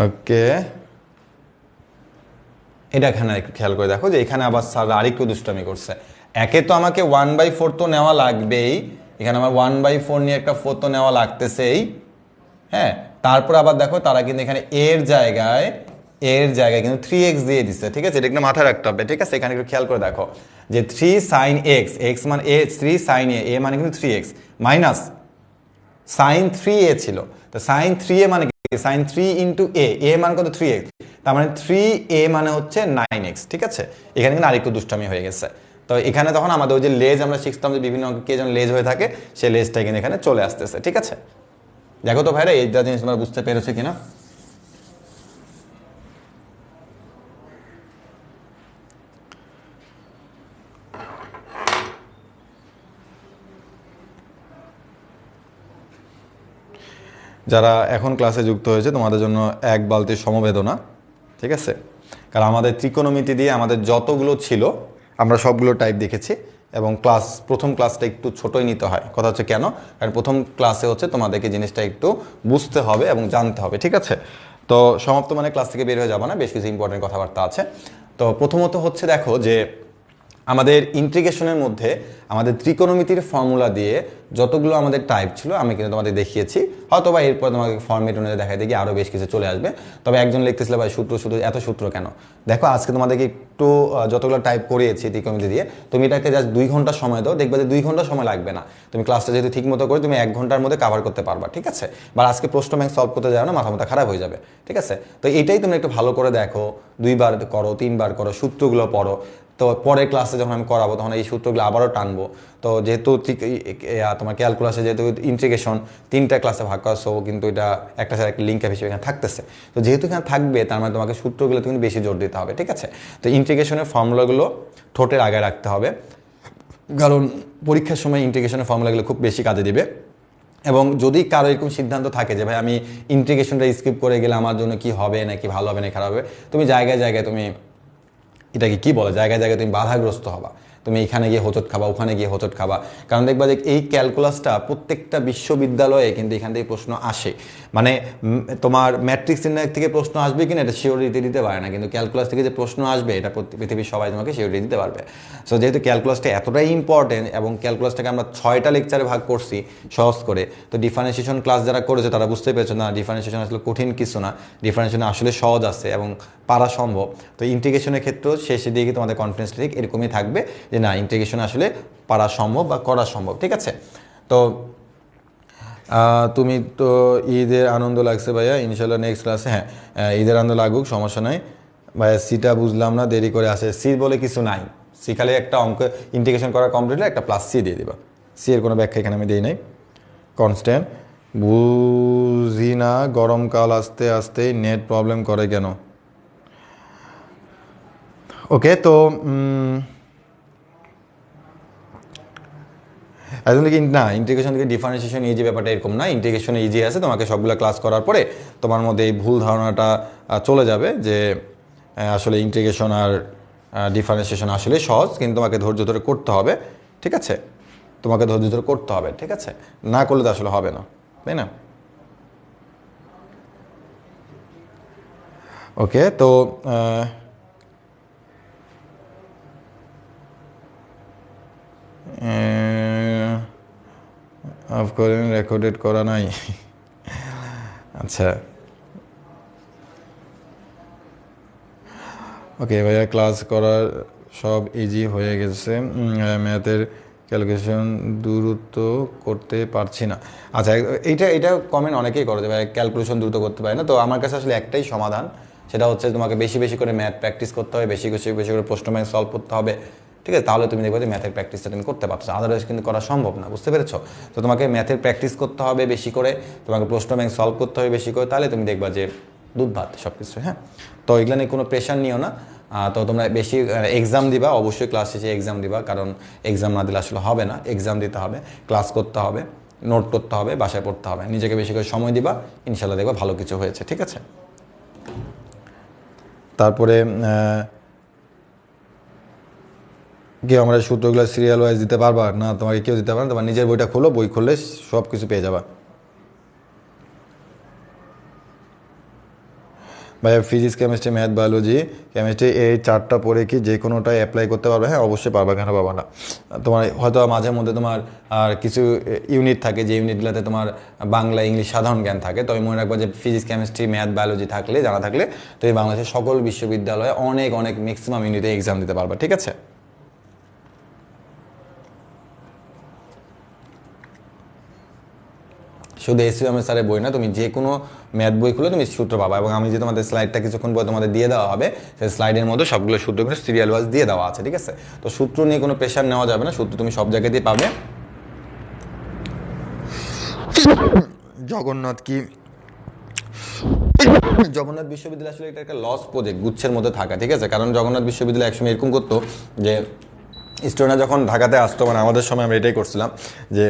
ওকে, এটা এখানে একটু খেয়াল করে দেখো যে এখানে আবার স্যার আরেকটু দুষ্টামি করছে। একে তো আমাকে 1/4 তো নেওয়া লাগবেই, এখানে আমার 1/4 নিয়ে একটা 4 তো নেওয়া লাগতেছেই, হ্যাঁ। তারপর আবার দেখো তারা কিন্তু এখানে এর জায়গায় কিন্তু 3x দিয়ে দিচ্ছে, ঠিক আছে। এটা কিন্তু মাথায় রাখতে হবে, ঠিক আছে। এখানে একটু খেয়াল করে দেখো যে 3 সাইন এক্স, এক্স মানে এ, 3 সাইন এ মানে কিন্তু 3x মাইনাস সাইন 3a ছিল। তো সাইন 3a মানে কি, সাইন 3 ইন্টু এ মানে কত 3x, তার মানে 3a মানে হচ্ছে 9x, ঠিক আছে। এখানে কিন্তু আরেকটু দুষ্টামি হয়ে গেছে। তো এখানে তখন আমাদের ওই যে লেজ আমরা শিখতাম যে বিভিন্ন অঙ্কে যেন লেজ হয়ে থাকে, সেই লেজটা কিন্তু এখানে চলে আসতেছে, ঠিক আছে। দেখো তো ভাইরা এইটা জিনিস তোমরা বুঝতে পেরেছো কিনা। যারা এখন ক্লাসে যুক্ত হয়েছে তোমাদের জন্য এক বালতির সমবেদনা, ঠিক আছে। কারণ আমাদের ত্রিকোণমিতি দিয়ে আমাদের যতগুলো ছিল আমরা সবগুলো টাইপ দেখেছি, এবং প্রথম ক্লাসটা একটু ছোটই নিতে হয়। কথা হচ্ছে কেন, কারণ প্রথম ক্লাসে হচ্ছে তোমাদেরকে জিনিসটা একটু বুঝতে হবে এবং জানতে হবে, ঠিক আছে। তো সমাপ্ত মানে ক্লাস থেকে বের হয়ে যাবো না, বেশ কিছু ইম্পর্টেন্ট কথাবার্তা আছে। তো প্রথমত হচ্ছে দেখো যে আমাদের ইন্টিগ্রেশনের মধ্যে আমাদের ত্রিকোণমিতির ফর্মুলা দিয়ে যতগুলো আমাদের টাইপ ছিল আমি কিন্তু তোমাদের দেখিয়েছি, হয়তো বা এরপর তোমাকে ফর্মেট অনুযায়ী দেখাই দেখি আরও বেশ কিছু চলে আসবে। তবে একজন লিখতেছিল ভাই শুধু এত সূত্র কেন। দেখো আজকে তোমাদেরকে একটু যতগুলো টাইপ করিয়েছি ত্রিকোণমিতি দিয়ে, তুমি এটাকে জাস্ট 2 ঘন্টা সময় দাও, দেখবে যে 2 ঘন্টা সময় লাগবে না। তুমি ক্লাসটা যেহেতু ঠিক মতো করে তুমি 1 ঘন্টার মধ্যে কভার করতে পারবা, ঠিক আছে। বা আজকে প্রশ্ন ব্যাংক সলভ করতে যাও না, মাথা খারাপ হয়ে যাবে, ঠিক আছে। তো এটাই তুমি একটু ভালো করে দেখো, 2 বার করো, 3 বার করো, সূত্রগুলো পড়ো। তো পরের ক্লাসে যখন আমি করাবো তখন এই সূত্রগুলো আবারও টানবো। তো যেহেতু তোমার ক্যালকুলাসে যেহেতু ইন্টিগ্রেশন 3টা ক্লাসে ভাগ করা, সো কিন্তু এটা একটা সাথে একটা লিঙ্ক হিসেবে এখানে থাকতেছে। তো যেহেতু এখানে থাকবে তার মানে তোমাকে সূত্রগুলো কিন্তু বেশি জোর দিতে হবে, ঠিক আছে। তো ইন্টিগ্রেশনের ফর্মুলাগুলো ঠোঁটের আগে রাখতে হবে, কারণ পরীক্ষার সময় ইন্টিগ্রেশনের ফর্মুলাগুলো খুব বেশি কাজে দিবে। এবং যদি কারো এরকম সিদ্ধান্ত থাকে যে ভাই আমি ইন্টিগ্রেশনটা স্কিপ করে গেলে আমার জন্য কি হবে, নাকি ভালো হবে না খারাপ হবে, তুমি জায়গায় তুমি এটাকে কি বলে জায়গায় তুমি বাধাগ্রস্ত হবা। তুমি এখানে গিয়ে হোঁচট খাবা, ওখানে গিয়ে হোঁচট খাবা। কারণ দেখবা যে এই ক্যালকুলাসটা প্রত্যেকটা বিশ্ববিদ্যালয়ে কিন্তু এখান থেকে প্রশ্ন আসে। মানে তোমার ম্যাট্রিক্স নির্ণায়ক থেকে প্রশ্ন আসবে কিনা এটা শিওরিটি দিতে পারে না, কিন্তু ক্যালকুলাস থেকে যে প্রশ্ন আসবে এটা পৃথিবীর সবাই তোমাকে শিওরিটি দিতে পারবে। সো যেহেতু ক্যালকুলাসটা এতটাই ইম্পর্টেন্ট এবং ক্যালকুলাসটাকে আমরা 6টা লেকচারে ভাগ করছি সহজ করে, তো ডিফারেন্সিয়েশন ক্লাস যারা করেছে তারা বুঝতে পেরেছে না ডিফারেন্সিয়েশন আসলে কঠিন কিছু না, ডিফারেন্সিয়েশন আসলে সহজ আছে এবং পারা সম্ভব। তো ইন্টিগ্রেশনের ক্ষেত্রেও শেষে দিকে তোমাদের কনফিডেন্স ঠিক এরকমই থাকবে যে না ইন্টিগ্রেশন আসলে পারা সম্ভব বা করা সম্ভব। ঠিক আছে, তো তুমি তো ঈদের আনন্দ লাগছে ভাইয়া, ইনশাল্লাহ নেক্সট ক্লাসে হ্যাঁ ঈদের আনন্দ লাগুক, সমস্যা নাই ভাইয়া। সিটা বুঝলাম না, দেরি করে আসে। সি বলে কিছু নাই, সি খালি একটা অঙ্ক ইন্টিগ্রেশন করা কমপ্লিট হলে একটা প্লাস সি দিয়ে দিবা, সি এর কোনো ব্যাখ্যা এখানে আমি দিই নাই। কনস্ট্যান্ট বুঝি না গরমকাল আসতে আসতেই নেট প্রবলেম করে কেন? ওকে, তো একদম কি না ইন্টিগ্রেশন থেকে ডিফারেন্সিয়েশন ইজি ব্যাপারটা এরকম না, ইন্টিগ্রেশন ইজি আছে, তোমাকে সবগুলো ক্লাস করার পরে তোমার মধ্যে এই ভুল ধারণাটা চলে যাবে যে আসলে ইন্টিগ্রেশন আর ডিফারেন্সিয়েশন আসলে সহজ, কিন্তু তোমাকে ধৈর্য ধরে করতে হবে। ঠিক আছে, তোমাকে ধৈর্য ধরে করতে হবে। ঠিক আছে, না করলে তো আসলে হবে না, তাই না? ওকে, তো অফ করেন, রেকর্ডেড করা নাই। আচ্ছা ওকে ভাইয়া, ক্লাস করার সব ইজি হয়ে গেছে, ম্যাথের ক্যালকুলেশন দ্রুত করতে পারছি না। আচ্ছা এইটা কমেন্ট অনেকেই করে যে ভাই ক্যালকুলেশন দ্রুত করতে পারে না। তো আমার কাছে আসলে একটাই সমাধান, সেটা হচ্ছে তোমাকে বেশি বেশি করে ম্যাথ প্র্যাকটিস করতে হবে, বেশি বেশি বেশি করে প্রশ্ন ব্যাংক সলভ করতে হবে। ঠিক আছে, তাহলে তুমি দেখবে যে ম্যাথের প্র্যাকটিসটা তুমি করতে পারছো, আদারওয়াইজ কিন্তু করা সম্ভব না। বুঝতে পেরেছো? তো তোমাকে ম্যাথের প্র্যাকটিস করতে হবে বেশি করে, তোমাকে প্রশ্ন ব্যাংক সলভ করতে হবে বেশি করে, তাহলে তুমি দেখবা যে দুধ ভাত সব কিছু। হ্যাঁ, তো এগুলো নিয়ে কোনো প্রেশার নিও না। তো তোমরা বেশি এক্সাম দিবা, অবশ্যই ক্লাস শেষে এক্সাম দিবা, কারণ এক্সাম না দিলে আসলে হবে না। এক্সাম দিতে হবে, ক্লাস করতে হবে, নোট করতে হবে, বাসায় পড়তে হবে, নিজেকে বেশি করে সময় দিবা, ইনশাল্লাহ দেখবা ভালো কিছু হয়েছে। ঠিক আছে, তারপরে কি আমরা সূত্রগুলো সিরিয়াল ওয়াইজ দিতে পারবা না? তোমাকে কেউ দিতে পারে না, তোমার নিজের বইটা খোলো, বই খুললে সব কিছু পেয়ে যাবা। ভাইয়া physics, chemistry, math, biology, chemistry এই 4টা পড়ে কি যে কোনোটাই অ্যাপ্লাই করতে পারবে? হ্যাঁ অবশ্যই পারবা, কেন পারবা না? তোমার হয়তো মাঝে মধ্যে তোমার আর কিছু ইউনিট থাকে, যে ইউনিটগুলোতে তোমার বাংলা ইংলিশ সাধারণ জ্ঞান থাকে। তো আমি মনে রাখবো যে ফিজিক্স, কেমিস্ট্রি, ম্যাথ, বায়োলজি থাকলে, জানা থাকলে তো এই বাংলাদেশের সকল বিশ্ববিদ্যালয়ে অনেক অনেক ম্যাক্সিমাম ইউনিটে এক্সাম দিতে পারবা। ঠিক আছে, শুধু এসইউএম স্যারের বই না, তুমি যে কোনো ম্যাথ বই খুলে তুমি সূত্র পাবা। এবং আমি যে তোমাদের স্লাইডটা কিছুক্ষণ পরে তোমাদের দিয়ে দেওয়া হবে, সেই স্লাইডের মধ্যে সবগুলো সূত্রগুলো সিরিয়াল ওয়াইজ দিয়ে দেওয়া আছে। ঠিক আছে, তো সূত্র নিয়ে কোনো প্রেশার নেওয়া যাবে না, সূত্র তুমি সব জায়গাতেই পাবে। জগন্নাথ কি জগন্নাথ বিশ্ববিদ্যালয় আসলে এটা একটা লস প্রজেক্ট গুচ্ছের মধ্যে থাকা। ঠিক আছে, কারণ জগন্নাথ বিশ্ববিদ্যালয় একসময় এরকম করতো যে স্টুডেন্টরা যখন ঢাকাতে আসতো, মানে আমাদের সময় আমরা এটাই করছিলাম যে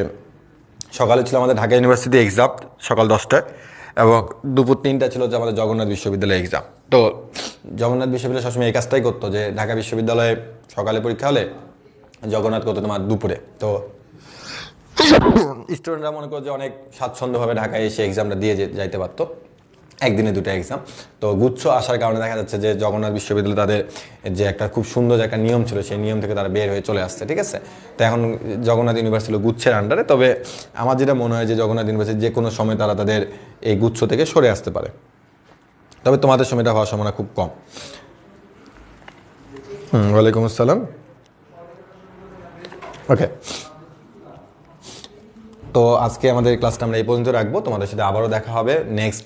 সকালে ছিল আমাদের ঢাকা ইউনিভার্সিটি এক্সাম সকাল 10টায়, এবং দুপুর 3টা ছিল যে আমাদের জগন্নাথ বিশ্ববিদ্যালয় এক্সাম। তো জগন্নাথ বিশ্ববিদ্যালয় সবসময় এই কাজটাই করতো যে ঢাকা বিশ্ববিদ্যালয়ে সকালে পরীক্ষা হলে জগন্নাথ করতো তোমার দুপুরে। তো স্টুডেন্টরা মনে করো যে অনেক স্বাচ্ছন্দ্যভাবে ঢাকায় এসে এক্সামটা দিয়ে যাইতে পারতো, একদিনে 2টা এক্সাম। তো গুচ্ছ আসার কারণে দেখা যাচ্ছে যে জগন্নাথ বিশ্ববিদ্যালয় তাদের যে একটা খুব সুন্দর যে একটা নিয়ম ছিল, সেই নিয়ম থেকে তারা বের হয়ে চলে আসছে। ঠিক আছে, তো এখন জগন্নাথ ইউনিভার্সিটি গুচ্ছের আন্ডারে। তবে আমার যেটা মনে হয় যে জগন্নাথ ইউনিভার্সিটি যে কোনো সময় তারা তাদের এই গুচ্ছ থেকে সরে আসতে পারে, তবে তোমাদের সময়টা হওয়ার সম্ভাবনা খুব কম। ওয়ালাইকুম আসসালাম। ওকে, তো আজকে আমাদের ক্লাসটা আমরা এই পর্যন্ত রাখবো। তোমাদের সাথে আবারও দেখা হবে নেক্সট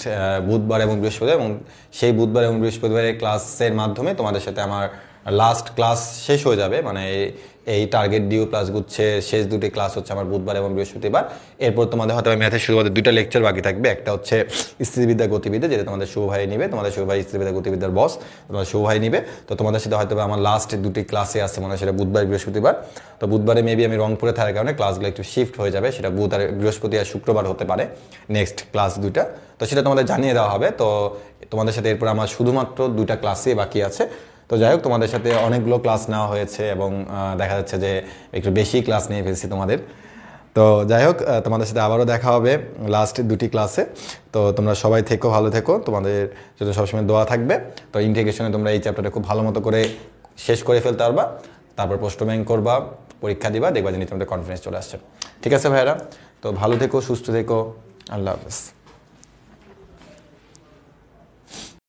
বুধবার এবং বৃহস্পতিবার, এবং সেই বুধবার এবং বৃহস্পতিবারের ক্লাসের মাধ্যমে তোমাদের সাথে আমার লাস্ট ক্লাস শেষ হয়ে যাবে। মানে এই টার্গেট ডিউ প্লাস গুচ্ছে শেষ 2টি ক্লাস হচ্ছে আমার বুধবার এবং বৃহস্পতিবার। এরপর তোমাদের হয়তো ম্যাথের শুধুমাত্র 2টা লেকচার বাকি থাকবে। একটা হচ্ছে স্থিতিবিদ্যা গতিবিদ্যা, যেটা তোমাদের শুভ ভাই নিবে, তোমাদের শুভ ভাই স্থিতিবিদ্যা গতিবিদ্যার বস, তোমাদের শুভ ভাই নিবে। তো তোমাদের সাথে হয়তো আমার লাস্ট 2টি ক্লাসে আছে মনে হয়, সেটা বুধবার বৃহস্পতিবার। তো বুধবারে মেবি আমি রংপুরে থাকার কারণে ক্লাসগুলো একটু শিফট হয়ে যাবে, সেটা বুধ আর বৃহস্পতি আর শুক্রবার হতে পারে নেক্সট ক্লাস 2টা। তো সেটা তোমাদের জানিয়ে দেওয়া হবে। তো তোমাদের সাথে এরপর আমার শুধুমাত্র 2টা ক্লাসই বাকি আছে, তো যাই হোক, তোমাদের সাথে অনেকগুলো ক্লাস নেওয়া হয়েছে এবং দেখা যাচ্ছে যে একটু বেশি ক্লাস নিয়ে ফেলছি তোমাদের। তো যাই হোক, তোমাদের সাথে আবারও দেখা হবে লাস্ট 2টি ক্লাসে। তো তোমরা সবাই থেকো, ভালো থেকো, তোমাদের জন্য সবসময় দোয়া থাকবে। তো ইন্টিগ্রেশনে তোমরা এই চ্যাপ্টারটা খুব ভালো মতো করে শেষ করে ফেলতে পারবা, তারপর প্রশ্ন ব্যাংক করবা, পরীক্ষা দিবা, দেখবা যে তোমাদের কনফিডেন্স চলে আসছে। ঠিক আছে ভাইয়ারা, তো ভালো থেকো, সুস্থ থেকো, আল্লাহ হাফেজ।